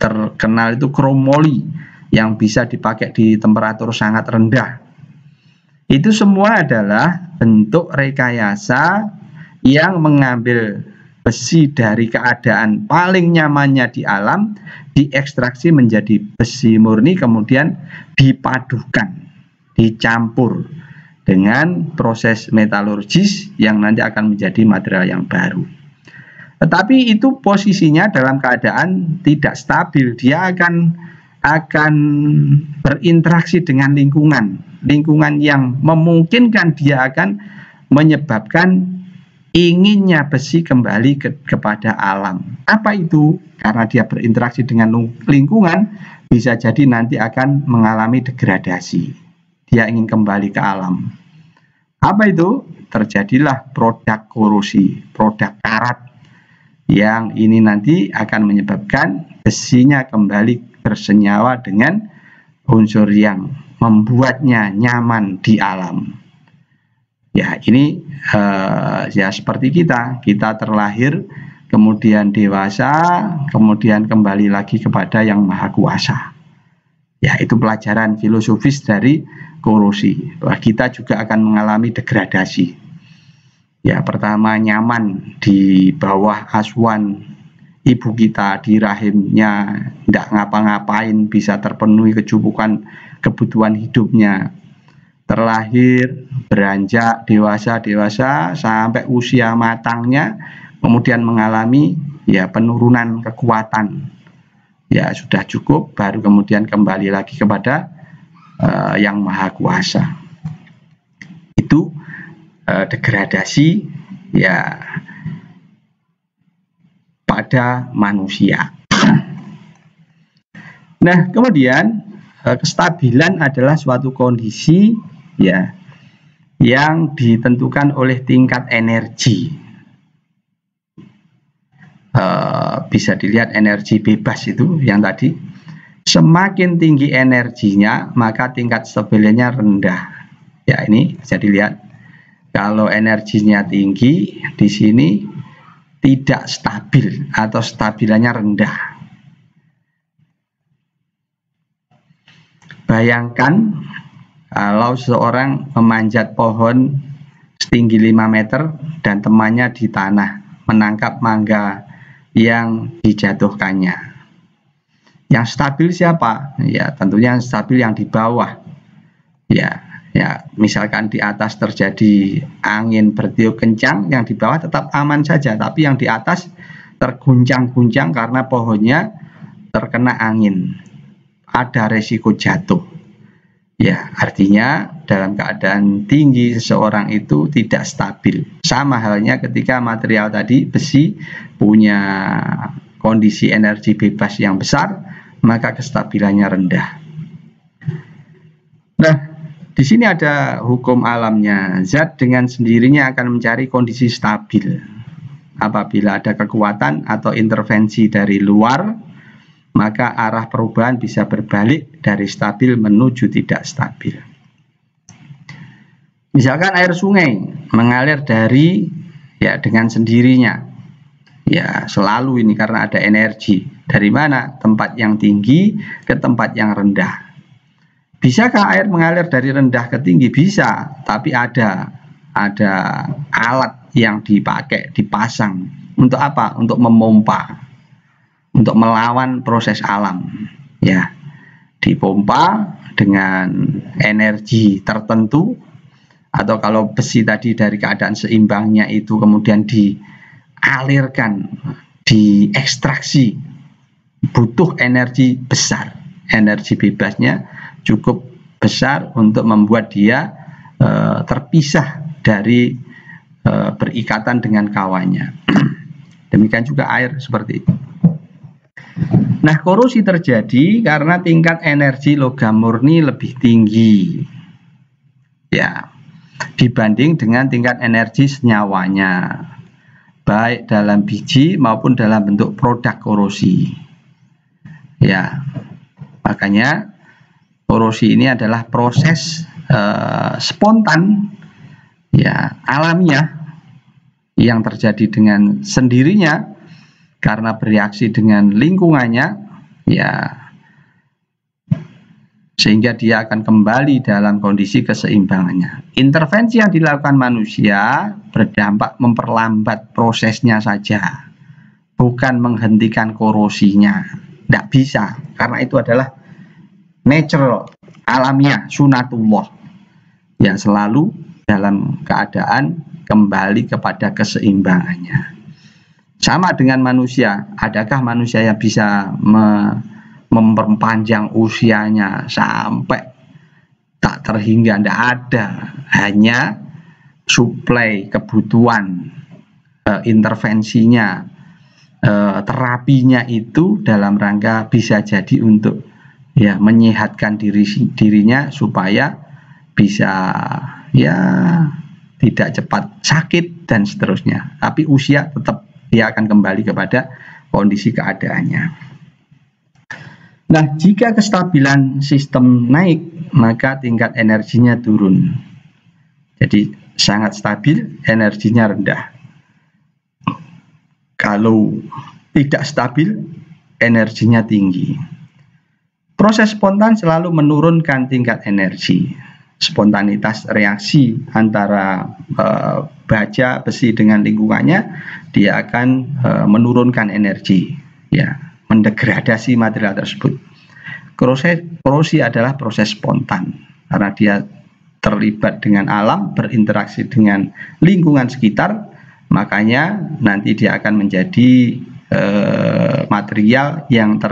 terkenal itu chromoly yang bisa dipakai di temperatur sangat rendah. Itu semua adalah bentuk rekayasa yang mengambil besi dari keadaan paling nyamannya di alam, diekstraksi menjadi besi murni, kemudian dipadukan, dicampur dengan proses metalurgis yang nanti akan menjadi material yang baru. Tetapi itu posisinya dalam keadaan tidak stabil, dia akan berinteraksi dengan lingkungan yang memungkinkan dia akan menyebabkan inginnya besi kembali kepada alam. Apa itu? Karena dia berinteraksi dengan lingkungan, bisa jadi nanti akan mengalami degradasi. Dia ingin kembali ke alam. Apa itu? Terjadilah produk korosi, produk karat, yang ini nanti akan menyebabkan besinya kembali bersenyawa dengan unsur yang membuatnya nyaman di alam. Ya, ini ya seperti kita terlahir, kemudian dewasa, kemudian kembali lagi kepada Yang Maha Kuasa. Ya, itu pelajaran filosofis dari korosi. Bahwa kita juga akan mengalami degradasi. Ya, pertama nyaman di bawah asuhan ibu kita di rahimnya, tidak ngapa-ngapain, bisa terpenuhi kebutuhan hidupnya. Terlahir, beranjak, dewasa sampai usia matangnya, kemudian mengalami ya penurunan kekuatan. Ya sudah cukup, baru kemudian kembali lagi kepada Yang Maha Kuasa. Itu degradasi ya pada manusia. Nah, kemudian kestabilan adalah suatu kondisi ya yang ditentukan oleh tingkat energi. Bisa dilihat energi bebas itu yang tadi, semakin tinggi energinya maka tingkat stabilnya rendah. Ya, ini bisa dilihat kalau energinya tinggi di sini tidak stabil atau stabilannya rendah. Bayangkan kalau seorang memanjat pohon setinggi 5 meter dan temannya di tanah menangkap mangga yang dijatuhkannya. Yang stabil siapa? Ya, tentunya yang stabil yang di bawah. Ya, misalkan di atas terjadi angin bertiup kencang, yang di bawah tetap aman saja, tapi yang di atas terguncang-guncang karena pohonnya terkena angin. Ada resiko jatuh. Ya, artinya dalam keadaan tinggi seseorang itu tidak stabil. Sama halnya ketika material tadi, besi, punya kondisi energi bebas yang besar, maka kestabilannya rendah. Nah, di sini ada hukum alamnya. Zat dengan sendirinya akan mencari kondisi stabil. Apabila ada kekuatan atau intervensi dari luar, maka arah perubahan bisa berbalik dari stabil menuju tidak stabil. Misalkan air sungai mengalir dengan sendirinya. Ya, selalu ini karena ada energi. Dari mana? Tempat yang tinggi ke tempat yang rendah. Bisakah air mengalir dari rendah ke tinggi? Bisa, tapi ada alat yang dipakai, dipasang. Untuk apa? Untuk memompa. Untuk melawan proses alam, ya, dipompa dengan energi tertentu, atau kalau besi tadi dari keadaan seimbangnya itu kemudian dialirkan, diekstraksi, butuh energi besar, energi bebasnya cukup besar untuk membuat dia terpisah dari berikatan dengan kawannya. Demikian juga air seperti itu. Nah, korosi terjadi karena tingkat energi logam murni lebih tinggi, ya, dibanding dengan tingkat energi senyawanya, baik dalam biji maupun dalam bentuk produk korosi. Ya, makanya korosi ini adalah proses spontan, ya, alamiah yang terjadi dengan sendirinya. Karena bereaksi dengan lingkungannya, ya, sehingga dia akan kembali dalam kondisi keseimbangannya. Intervensi yang dilakukan manusia berdampak memperlambat prosesnya saja, bukan menghentikan korosinya. Tidak bisa, karena itu adalah natural, alamiah, sunatullah, yang selalu dalam keadaan kembali kepada keseimbangannya. Sama dengan manusia, adakah manusia yang bisa memperpanjang usianya sampai tak terhingga? Tidak ada, hanya suplai kebutuhan, intervensinya, terapinya itu dalam rangka bisa jadi untuk ya menyehatkan dirinya supaya bisa ya tidak cepat sakit dan seterusnya. Tapi usia tetap dia akan kembali kepada kondisi keadaannya. Nah, jika kestabilan sistem naik, maka tingkat energinya turun. Jadi sangat stabil, energinya rendah. Kalau tidak stabil, energinya tinggi. Proses spontan selalu menurunkan tingkat energi. Spontanitas reaksi antara baja besi dengan lingkungannya, dia akan menurunkan energi, ya, mendegradasi material tersebut. Korosi adalah proses spontan karena dia terlibat dengan alam, berinteraksi dengan lingkungan sekitar, makanya nanti dia akan menjadi material yang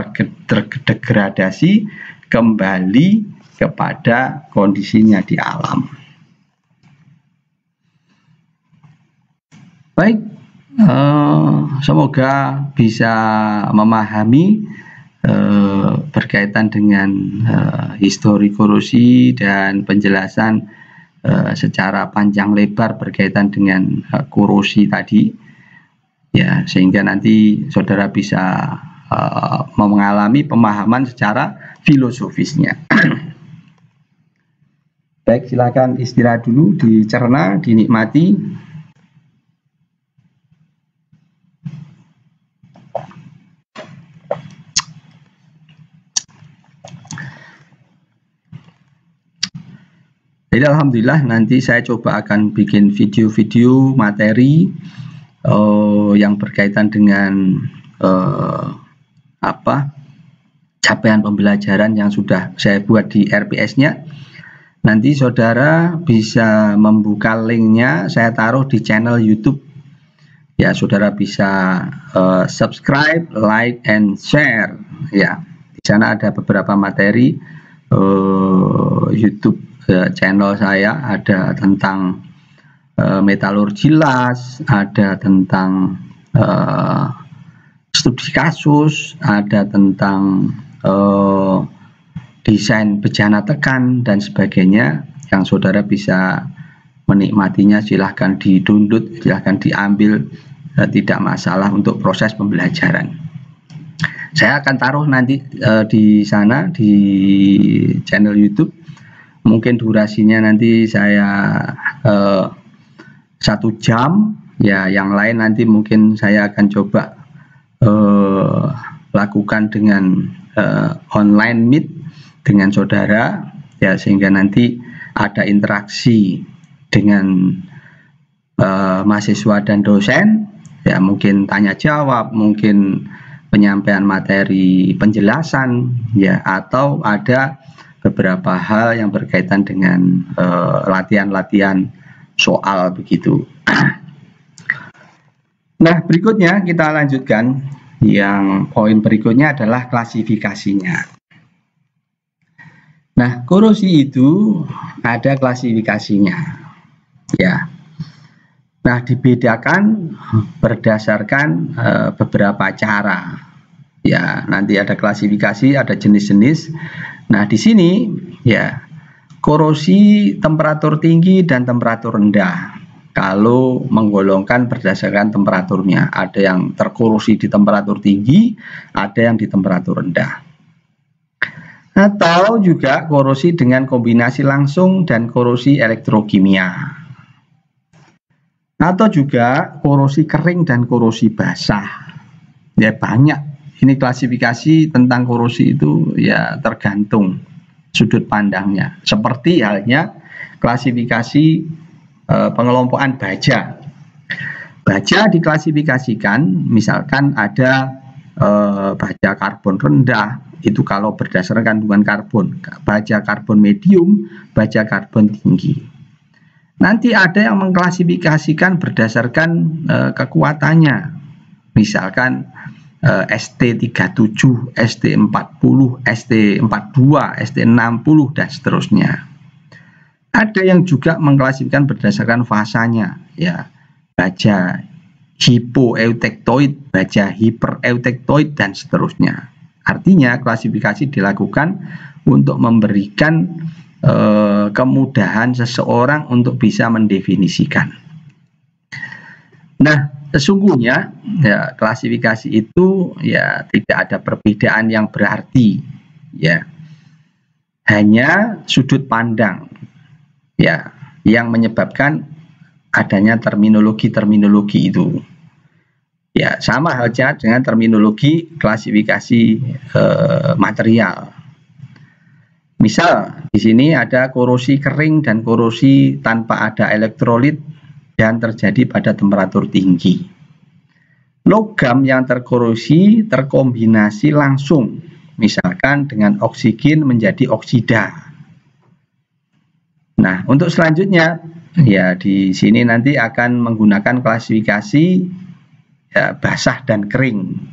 terdegradasi kembali kepada kondisinya di alam. Baik, semoga bisa memahami berkaitan dengan histori korosi dan penjelasan secara panjang lebar berkaitan dengan korosi tadi, ya, sehingga nanti saudara bisa mengalami pemahaman secara filosofisnya. Baik, silakan istirahat dulu, dicerna, dinikmati. Jadi alhamdulillah nanti saya coba akan bikin video-video materi yang berkaitan dengan capaian pembelajaran yang sudah saya buat di RPS-nya. Nanti saudara bisa membuka linknya, saya taruh di channel YouTube. Ya, saudara bisa subscribe, like, and share. Ya, di sana ada beberapa materi YouTube channel saya, ada tentang metalurgi las, ada tentang studi kasus, ada tentang desain bejana tekan dan sebagainya, yang saudara bisa menikmatinya. Silahkan di-download, silahkan diambil, tidak masalah untuk proses pembelajaran. Saya akan taruh nanti di sana di channel YouTube. Mungkin durasinya nanti saya 1 jam, ya, yang lain nanti mungkin saya akan coba lakukan dengan online meet dengan saudara, ya, sehingga nanti ada interaksi dengan mahasiswa dan dosen, ya, mungkin tanya jawab, mungkin penyampaian materi penjelasan, ya, atau ada beberapa hal yang berkaitan dengan latihan-latihan soal begitu. Nah, berikutnya kita lanjutkan. Yang poin berikutnya adalah klasifikasinya. Nah, korosi itu ada klasifikasinya, ya. Nah, dibedakan berdasarkan beberapa cara, ya. Nanti ada klasifikasi, ada jenis-jenis. Nah, di sini, ya, korosi temperatur tinggi dan temperatur rendah. Kalau menggolongkan berdasarkan temperaturnya, ada yang terkorosi di temperatur tinggi, ada yang di temperatur rendah. Atau juga korosi dengan kombinasi langsung dan korosi elektrokimia. Atau juga korosi kering dan korosi basah. Ya, banyak. Ini klasifikasi tentang korosi itu, ya, tergantung sudut pandangnya. Seperti halnya klasifikasi pengelompokan baja. Baja diklasifikasikan, misalkan ada baja karbon rendah, itu kalau berdasarkan kandungan karbon, baja karbon medium, baja karbon tinggi. Nanti ada yang mengklasifikasikan berdasarkan kekuatannya, misalkan ST37, ST40, ST42, ST60 dan seterusnya. Ada yang juga mengklasifikasikan berdasarkan fasanya, ya, baja hipoeutektoid, baja hipereutektoid dan seterusnya. Artinya klasifikasi dilakukan untuk memberikan kemudahan seseorang untuk bisa mendefinisikan. Nah, sesungguhnya, ya, klasifikasi itu, ya, tidak ada perbedaan yang berarti, ya, hanya sudut pandang, ya, yang menyebabkan adanya terminologi-terminologi itu. Ya, sama halnya dengan terminologi klasifikasi material. Misal, di sini ada korosi kering dan korosi tanpa ada elektrolit dan terjadi pada temperatur tinggi. Logam yang terkorosi terkombinasi langsung, misalkan dengan oksigen menjadi oksida. Nah, untuk selanjutnya, ya di sini nanti akan menggunakan klasifikasi ya, basah dan kering.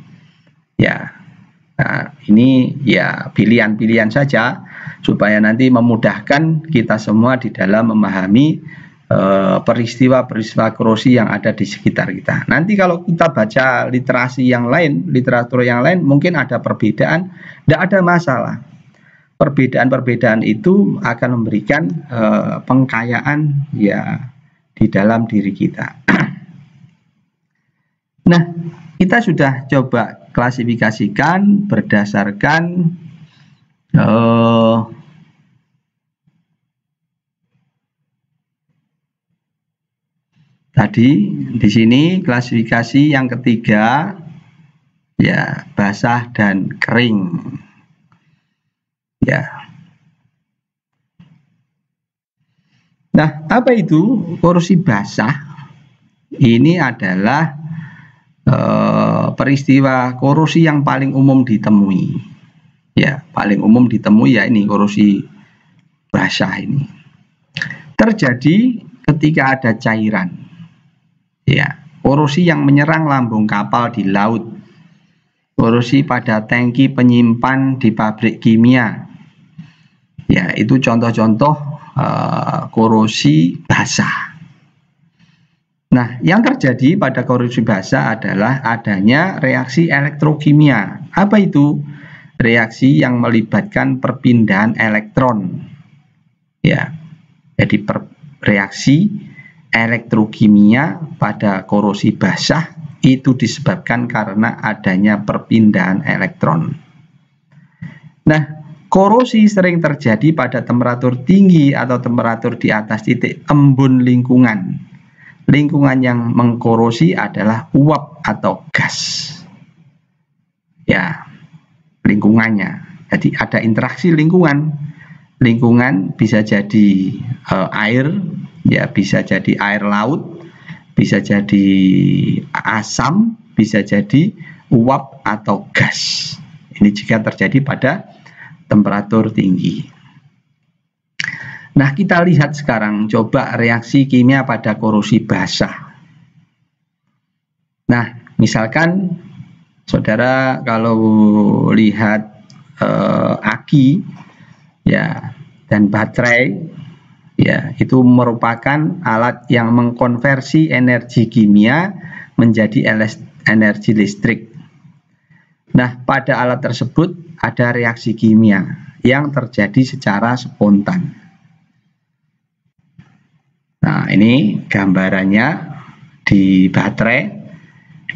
Ya, nah, ini ya pilihan-pilihan saja supaya nanti memudahkan kita semua di dalam memahami peristiwa-peristiwa korosi yang ada di sekitar kita. Nanti kalau kita baca literasi yang lain, literatur yang lain, mungkin ada perbedaan, tidak ada masalah. Perbedaan-perbedaan itu akan memberikan pengkayaan ya di dalam diri kita. Nah, kita sudah coba klasifikasikan berdasarkan tadi di sini klasifikasi yang ketiga ya basah dan kering. Ya. Nah, apa itu korosi basah? Ini adalah peristiwa korosi yang paling umum ditemui. Ya, paling umum ditemui ya ini korosi basah ini. Terjadi ketika ada cairan. Ya, korosi yang menyerang lambung kapal di laut. Korosi pada tangki penyimpan di pabrik kimia. Ya, itu contoh-contoh korosi basah. Nah, yang terjadi pada korosi basah adalah adanya reaksi elektrokimia. Apa itu? Reaksi yang melibatkan perpindahan elektron. Ya, jadi reaksi elektrokimia pada korosi basah itu disebabkan karena adanya perpindahan elektron. Nah, korosi sering terjadi pada temperatur tinggi atau temperatur di atas titik embun lingkungan. Lingkungan yang mengkorosi adalah uap atau gas. Ya, lingkungannya. Jadi ada interaksi lingkungan. Lingkungan bisa jadi air, ya bisa jadi air laut, bisa jadi asam, bisa jadi uap atau gas. Ini jika terjadi pada temperatur tinggi. Nah, kita lihat sekarang coba reaksi kimia pada korosi basah. Nah, misalkan saudara kalau lihat aki ya dan baterai ya itu merupakan alat yang mengkonversi energi kimia menjadi energi listrik. Nah, pada alat tersebut ada reaksi kimia yang terjadi secara spontan. Nah, ini gambarannya di baterai.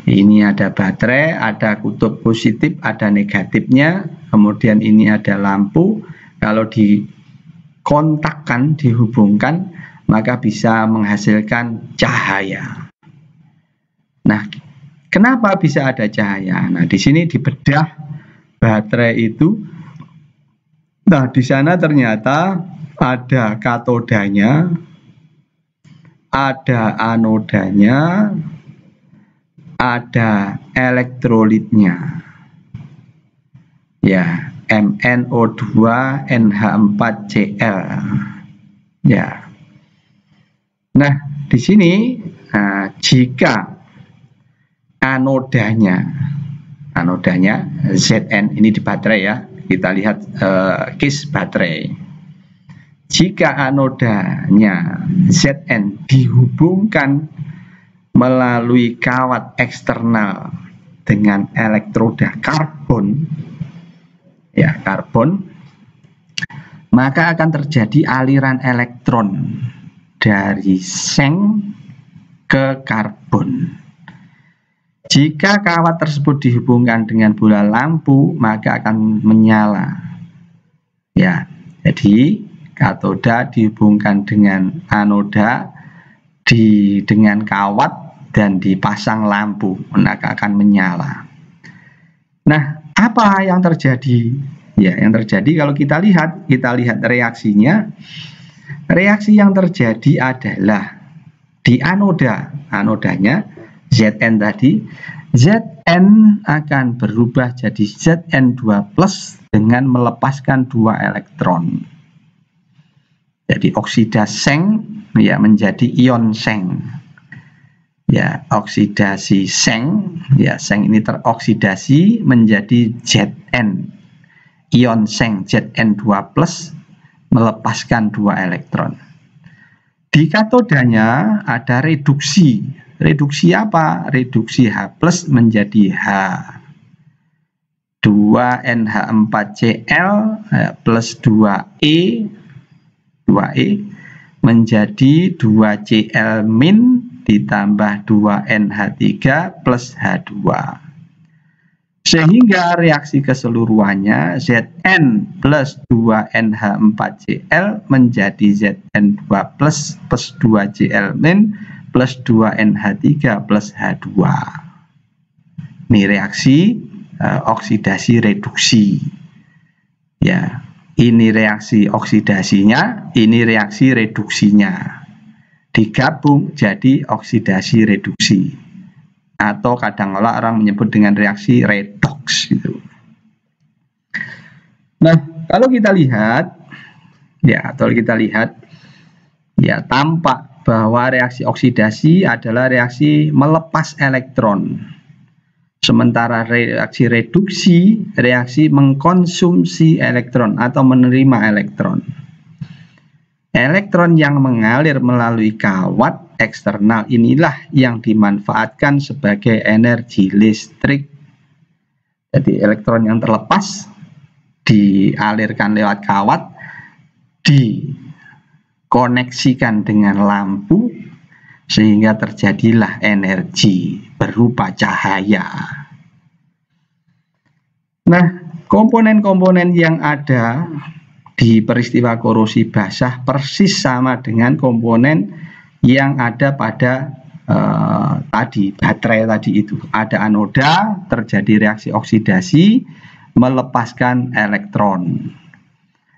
Ini ada baterai, ada kutub positif, ada negatifnya. Kemudian ini ada lampu. Kalau dikontakkan, dihubungkan, maka bisa menghasilkan cahaya. Nah, kenapa bisa ada cahaya? Nah, di sini dibedah baterai itu. Nah, di sana ternyata ada katodanya, ada anodanya, ada elektrolitnya. Ya, MnO2 NH4Cl. Ya. Nah, di sini jika anodanya Zn, ini di baterai ya. Kita lihat case baterai. Jika anodanya Zn dihubungkan melalui kawat eksternal dengan elektroda karbon, ya karbon, maka akan terjadi aliran elektron dari seng ke karbon. Jika kawat tersebut dihubungkan dengan bola lampu, maka akan menyala. Ya, jadi katoda dihubungkan dengan anoda dengan kawat dan dipasang lampu, maka akan menyala. Nah, apa yang terjadi? Ya, yang terjadi kalau kita lihat reaksinya. Reaksi yang terjadi adalah di anodanya Zn tadi, Zn akan berubah jadi Zn2+ dengan melepaskan 2 elektron. Jadi oksida seng ya menjadi ion seng. Ya, oksidasi seng, ya seng ini teroksidasi menjadi Zn. Ion seng Zn2+ melepaskan 2 elektron. Di katodanya ada reduksi. Reduksi apa? Reduksi H+ menjadi H. 2NH4Cl plus 2E menjadi 2Cl- ditambah 2NH3 plus H2. Sehingga reaksi keseluruhannya Zn plus 2NH4Cl menjadi Zn2+ plus 2Cl- plus 2NH3 plus H2. Ini reaksi oksidasi reduksi. Ya, ini reaksi oksidasinya, ini reaksi reduksinya. Digabung jadi oksidasi reduksi. Atau kadang-kala orang menyebut dengan reaksi redoks gitu. Nah, kalau kita lihat ya tampak bahwa reaksi oksidasi adalah reaksi melepas elektron. Sementara reaksi reduksi, reaksi mengkonsumsi elektron atau menerima elektron. Elektron yang mengalir melalui kawat eksternal inilah yang dimanfaatkan sebagai energi listrik. Jadi elektron yang terlepas dialirkan lewat kawat, dikoneksikan dengan lampu, sehingga terjadilah energi berupa cahaya. Nah, komponen-komponen yang ada di peristiwa korosi basah persis sama dengan komponen yang ada pada baterai tadi itu. Ada anoda, terjadi reaksi oksidasi, melepaskan elektron.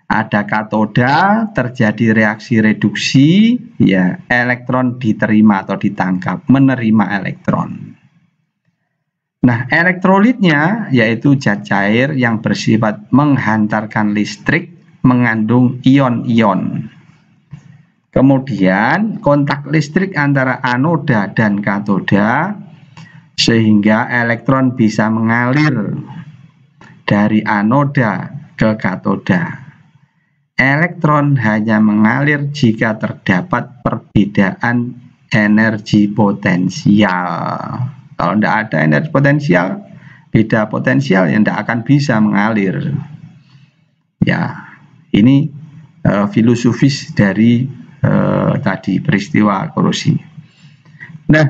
Ada katoda, terjadi reaksi reduksi, ya elektron diterima atau ditangkap, menerima elektron. Nah, elektrolitnya yaitu zat cair yang bersifat menghantarkan listrik, mengandung ion-ion. Kemudian kontak listrik antara anoda dan katoda sehingga elektron bisa mengalir dari anoda ke katoda. Elektron hanya mengalir jika terdapat perbedaan energi potensial. Kalau tidak ada energi potensial, beda potensial, yang tidak akan bisa mengalir. Ya, ini filosofis dari tadi peristiwa korosi. Nah,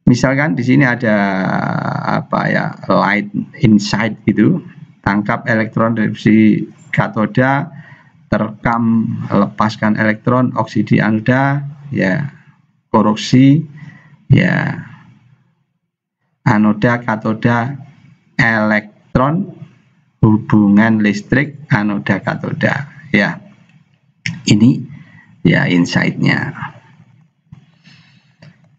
misalkan di sini ada light inside gitu, tangkap elektron dari katoda, terekam, lepaskan elektron, oksidi anoda, ya korosi, ya anoda katoda, elektron, hubungan listrik anoda katoda. Ya, ini ya insight-nya.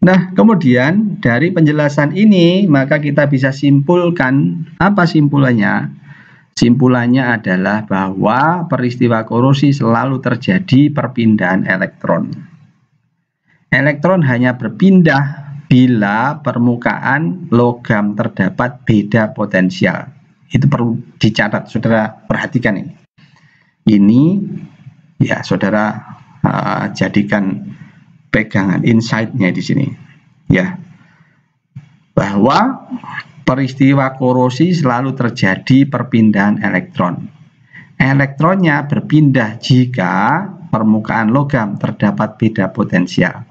Nah, kemudian dari penjelasan ini maka kita bisa simpulkan. Apa simpulannya? Simpulannya adalah bahwa peristiwa korosi selalu terjadi perpindahan elektron. Elektron hanya berpindah bila permukaan logam terdapat beda potensial. Itu perlu dicatat, saudara perhatikan ini. Ini ya saudara jadikan pegangan insight-nya di sini. Ya, bahwa peristiwa korosi selalu terjadi perpindahan elektron. Elektronnya berpindah jika permukaan logam terdapat beda potensial.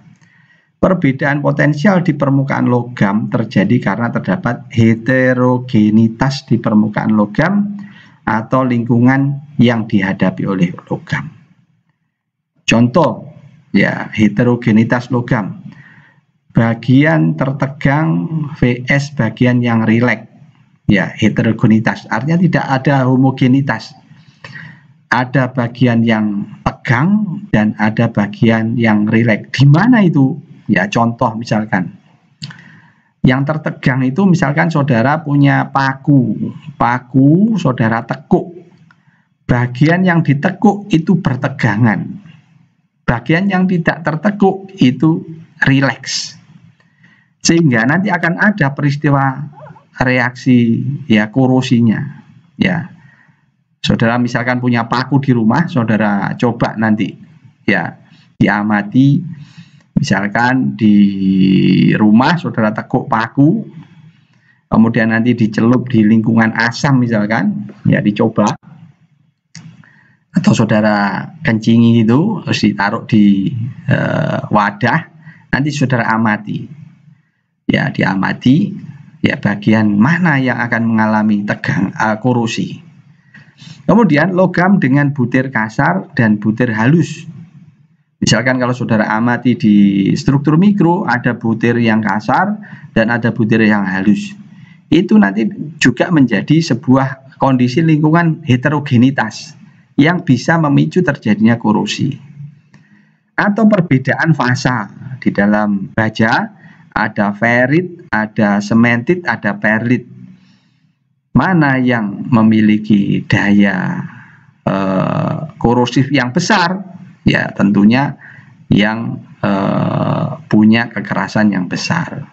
Perbedaan potensial di permukaan logam terjadi karena terdapat heterogenitas di permukaan logam atau lingkungan yang dihadapi oleh logam. Contoh, ya, heterogenitas logam. Bagian tertegang vs bagian yang rileks. Ya, heterogenitas. Artinya tidak ada homogenitas. Ada bagian yang tegang dan ada bagian yang rileks. Di mana itu? Ya, contoh misalkan. Yang tertegang itu misalkan saudara punya paku saudara tekuk. Bagian yang ditekuk itu bertegangan. Bagian yang tidak tertekuk itu rileks. Sehingga nanti akan ada peristiwa reaksi ya korosinya. Ya. Saudara misalkan punya paku di rumah, saudara coba nanti ya diamati. Misalkan di rumah saudara tekuk paku, kemudian nanti dicelup di lingkungan asam misalkan, ya dicoba. Atau saudara kencingi itu, terus ditaruh di wadah, nanti saudara amati. Ya diamati, ya bagian mana yang akan mengalami korosi. Kemudian logam dengan butir kasar dan butir halus. Misalkan kalau saudara amati di struktur mikro, ada butir yang kasar dan ada butir yang halus. Itu nanti juga menjadi sebuah kondisi lingkungan heterogenitas yang bisa memicu terjadinya korosi. Atau perbedaan fasa. Di dalam baja ada ferrit, ada sementit, ada perlit. Mana yang memiliki daya korosif yang besar? Ya tentunya yang punya kekerasan yang besar.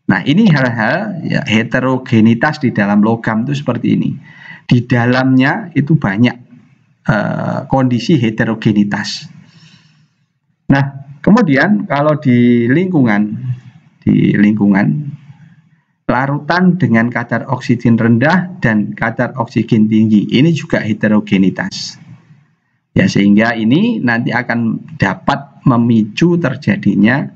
Nah ini hal-hal ya, heterogenitas di dalam logam itu seperti ini. Di dalamnya itu banyak kondisi heterogenitas. Nah kemudian kalau di lingkungan larutan dengan kadar oksigen rendah dan kadar oksigen tinggi, ini juga heterogenitas. Ya, sehingga ini nanti akan dapat memicu terjadinya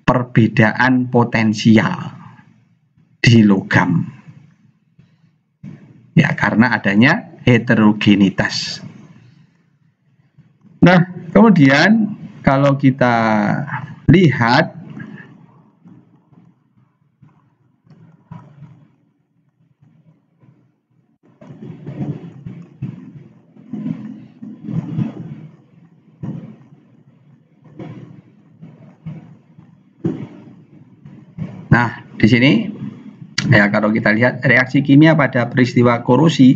perbedaan potensial di logam. Ya, karena adanya heterogenitas. Nah, kemudian kalau kita lihat di sini ya, kalau kita lihat reaksi kimia pada peristiwa korosi,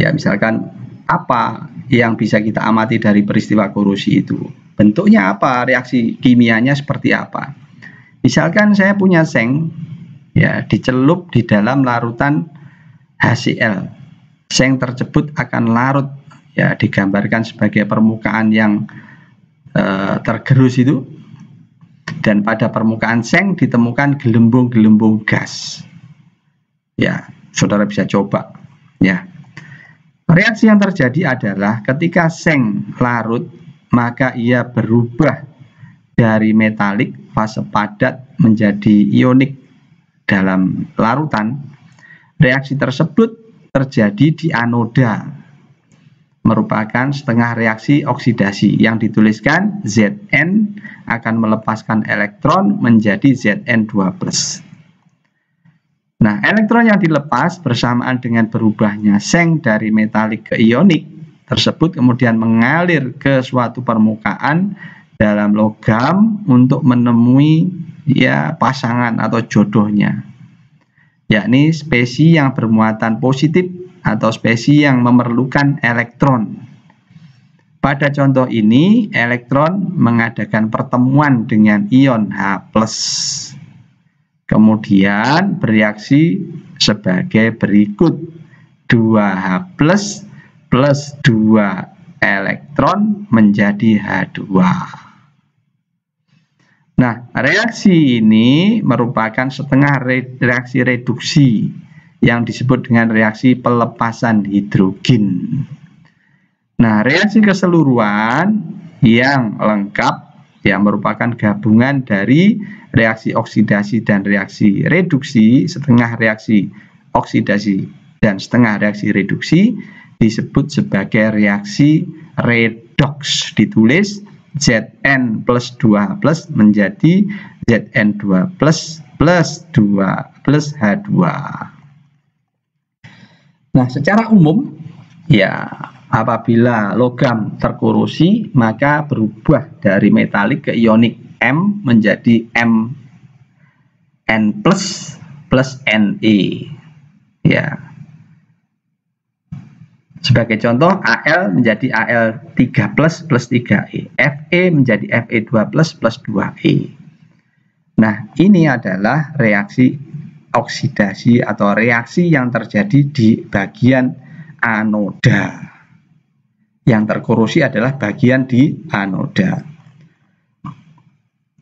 ya misalkan apa yang bisa kita amati dari peristiwa korosi itu, bentuknya apa, reaksi kimianya seperti apa. Misalkan saya punya seng ya dicelup di dalam larutan HCl, seng tersebut akan larut ya, digambarkan sebagai permukaan yang tergerus itu. Dan pada permukaan seng ditemukan gelembung-gelembung gas. Ya, saudara bisa coba. Ya, reaksi yang terjadi adalah ketika seng larut, maka ia berubah dari metalik fase padat menjadi ionik dalam larutan. Reaksi tersebut terjadi di anoda, merupakan setengah reaksi oksidasi yang dituliskan Zn akan melepaskan elektron menjadi Zn2+. Nah, elektron yang dilepas bersamaan dengan berubahnya seng dari metalik ke ionik tersebut kemudian mengalir ke suatu permukaan dalam logam untuk menemui ya pasangan atau jodohnya, yakni spesies yang bermuatan positif atau spesies yang memerlukan elektron. Pada contoh ini, elektron mengadakan pertemuan dengan ion H+, kemudian bereaksi sebagai berikut: 2H+ plus 2 elektron menjadi H2. Nah, reaksi ini merupakan setengah reaksi reduksi yang disebut dengan reaksi pelepasan hidrogen. Nah, reaksi keseluruhan yang lengkap yang merupakan gabungan dari reaksi oksidasi dan reaksi reduksi, setengah reaksi oksidasi dan setengah reaksi reduksi, disebut sebagai reaksi redox, ditulis Zn plus 2 plus menjadi Zn2 plus 2 plus H2. Nah, secara umum ya apabila logam terkorosi maka berubah dari metalik ke ionik, M menjadi Mn plus Ne. Ya. Sebagai contoh, Al menjadi Al3 plus 3E, Fe menjadi Fe2 plus 2E. Nah, ini adalah reaksi oksidasi atau reaksi yang terjadi di bagian anoda. Yang terkorosi adalah bagian di anoda.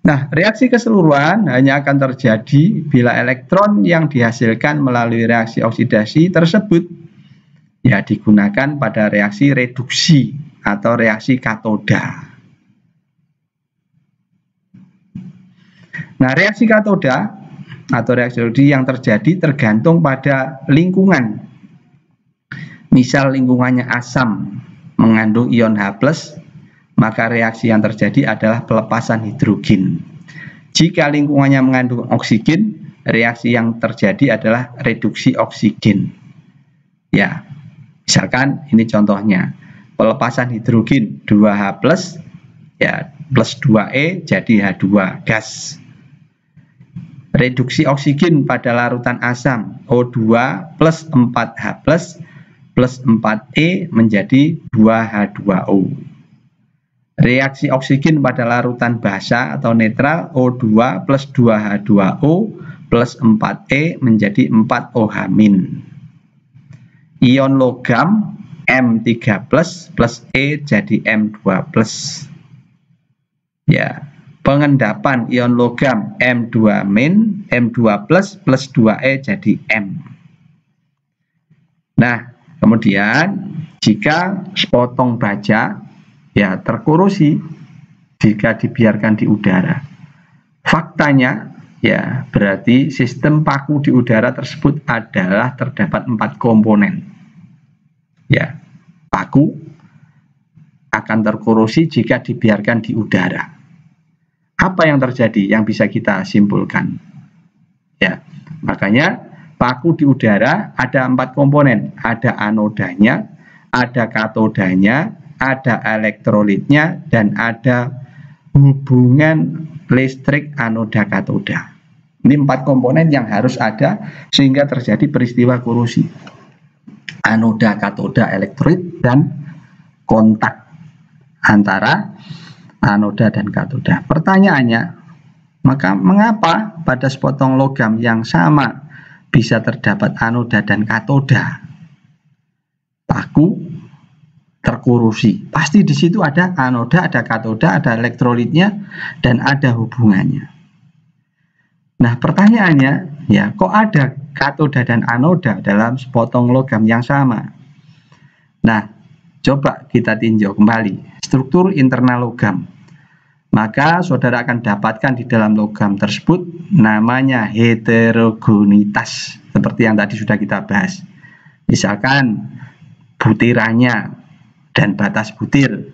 Nah, reaksi keseluruhan hanya akan terjadi bila elektron yang dihasilkan melalui reaksi oksidasi tersebut ya digunakan pada reaksi reduksi atau reaksi katoda. Nah, reaksi katoda atau reaksi reduksi yang terjadi tergantung pada lingkungan. Misal lingkungannya asam mengandung ion H+, maka reaksi yang terjadi adalah pelepasan hidrogen. Jika lingkungannya mengandung oksigen, reaksi yang terjadi adalah reduksi oksigen. Ya, misalkan ini contohnya, pelepasan hidrogen 2H+, ya, plus 2E jadi H2 gas. Reduksi oksigen pada larutan asam O2 plus 4H plus 4E menjadi 2H2O. Reaksi oksigen pada larutan basa atau netral O2 plus 2H2O plus 4E menjadi 4OH-. Ion logam M3 plus E jadi M2 plus. Ya, pengendapan ion logam M2 M2 plus 2E jadi M. Nah, kemudian jika sepotong baja ya terkorosi jika dibiarkan di udara. Faktanya ya berarti sistem paku di udara tersebut adalah terdapat 4 komponen. Ya, paku akan terkorosi jika dibiarkan di udara. Apa yang terjadi yang bisa kita simpulkan? Ya, makanya paku di udara ada 4 komponen, ada anodanya, ada katodanya, ada elektrolitnya, dan ada hubungan listrik anoda katoda. Ini 4 komponen yang harus ada sehingga terjadi peristiwa korosi. Anoda, katoda, elektrolit, dan kontak antara anoda dan katoda. Pertanyaannya, maka mengapa pada sepotong logam yang sama bisa terdapat anoda dan katoda? Paku terkorosi. Pasti di situ ada anoda, ada katoda, ada elektrolitnya, dan ada hubungannya. Nah, pertanyaannya, ya, kok ada katoda dan anoda dalam sepotong logam yang sama? Nah, coba kita tinjau kembali struktur internal logam. Maka saudara akan dapatkan di dalam logam tersebut namanya heterogenitas, seperti yang tadi sudah kita bahas. Misalkan butirannya dan batas butir.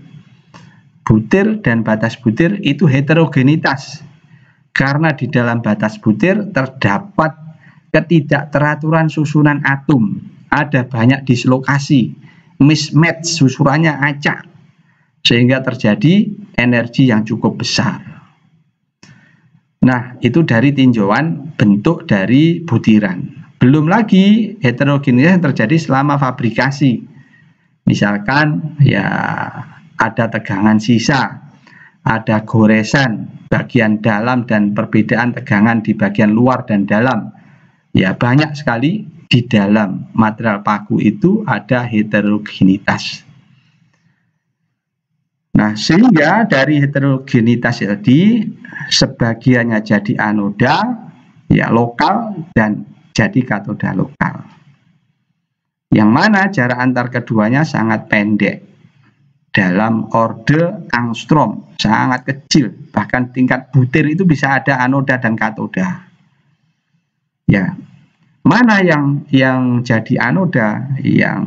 Butir dan batas butir itu heterogenitas. Karena di dalam batas butir terdapat ketidakteraturan susunan atom. Ada banyak dislokasi, mismatch, susurannya acak. Sehingga terjadi energi yang cukup besar. Nah, itu dari tinjauan bentuk dari butiran. Belum lagi heterogenitas yang terjadi selama fabrikasi. Misalkan ya ada tegangan sisa, ada goresan bagian dalam dan perbedaan tegangan di bagian luar dan dalam. Ya banyak sekali di dalam material paku itu ada heterogenitas. Nah, sehingga dari heterogenitas tadi sebagiannya jadi anoda ya lokal dan jadi katoda lokal. Yang mana jarak antar keduanya sangat pendek. Dalam orde angstrom, sangat kecil. Bahkan tingkat butir itu bisa ada anoda dan katoda. Ya, mana yang jadi anoda, yang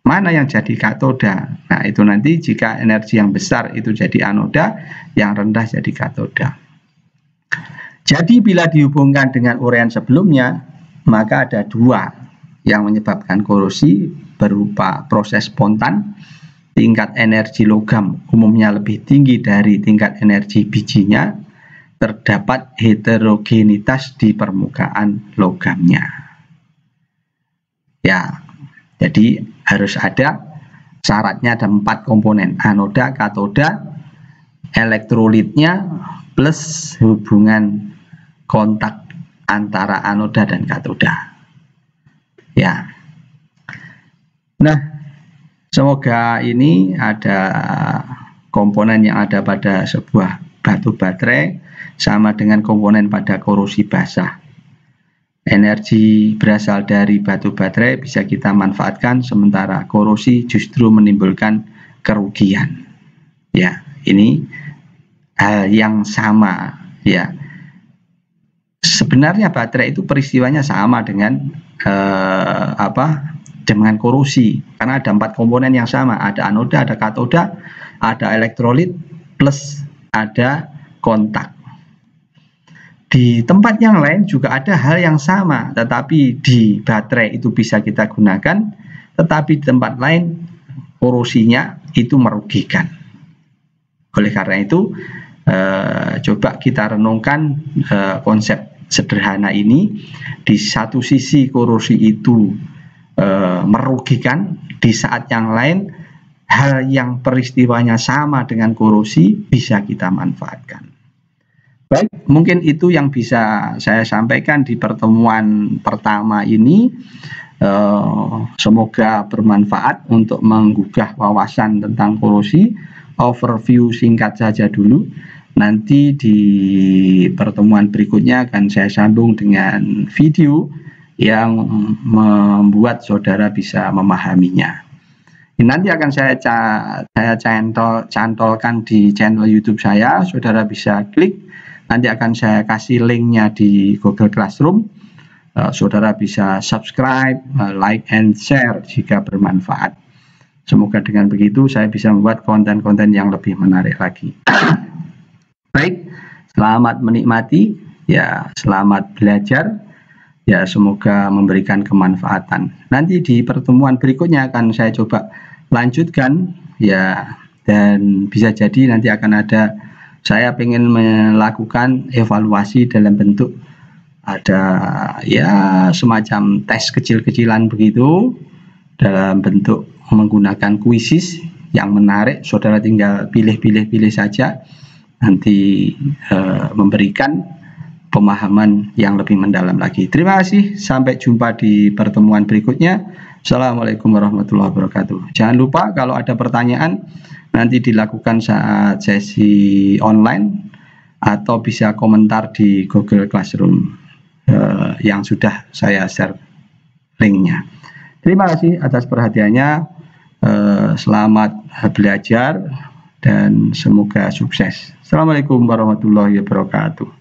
mana yang jadi katoda. Nah, itu nanti jika energi yang besar itu jadi anoda, yang rendah jadi katoda. Jadi bila dihubungkan dengan uraian sebelumnya, maka ada dua yang menyebabkan korosi berupa proses spontan. Tingkat energi logam umumnya lebih tinggi dari tingkat energi bijinya. Terdapat heterogenitas di permukaan logamnya. Ya, jadi harus ada syaratnya, ada 4 komponen: anoda, katoda, elektrolitnya, plus hubungan kontak antara anoda dan katoda. Ya. Nah, semoga ini ada komponen yang ada pada sebuah batu baterai sama dengan komponen pada korosi basah. Energi berasal dari batu baterai bisa kita manfaatkan, sementara korosi justru menimbulkan kerugian. Ya, ini hal yang sama ya. Sebenarnya baterai itu peristiwanya sama dengan dengan korosi, karena ada 4 komponen yang sama, ada anoda, ada katoda, ada elektrolit, plus ada kontak. Di tempat yang lain juga ada hal yang sama, tetapi di baterai itu bisa kita gunakan, tetapi di tempat lain korosinya itu merugikan. Oleh karena itu, coba kita renungkan konsep sederhana ini. Di satu sisi korosi itu merugikan, di saat yang lain hal yang peristiwanya sama dengan korosi bisa kita manfaatkan. Baik, mungkin itu yang bisa saya sampaikan di pertemuan pertama ini. Semoga bermanfaat untuk menggugah wawasan tentang korosi. Overview singkat saja dulu. Nanti di pertemuan berikutnya akan saya sambung dengan video yang membuat saudara bisa memahaminya. Nanti akan saya cantolkan di channel YouTube saya. Saudara bisa klik. Nanti akan saya kasih linknya di Google Classroom. Saudara bisa subscribe, like, and share jika bermanfaat. Semoga dengan begitu saya bisa membuat konten-konten yang lebih menarik lagi. Baik, selamat menikmati, ya, selamat belajar, ya, semoga memberikan kemanfaatan. Nanti di pertemuan berikutnya akan saya coba lanjutkan, ya, dan bisa jadi nanti akan ada, saya ingin melakukan evaluasi dalam bentuk ada ya semacam tes kecil-kecilan begitu, dalam bentuk menggunakan kuisis yang menarik. Saudara tinggal pilih saja, nanti memberikan pemahaman yang lebih mendalam lagi. Terima kasih, sampai jumpa di pertemuan berikutnya. Assalamualaikum warahmatullahi wabarakatuh. Jangan lupa kalau ada pertanyaan nanti dilakukan saat sesi online atau bisa komentar di Google Classroom yang sudah saya share linknya. Terima kasih atas perhatiannya. Selamat belajar dan semoga sukses. Assalamualaikum warahmatullahi wabarakatuh.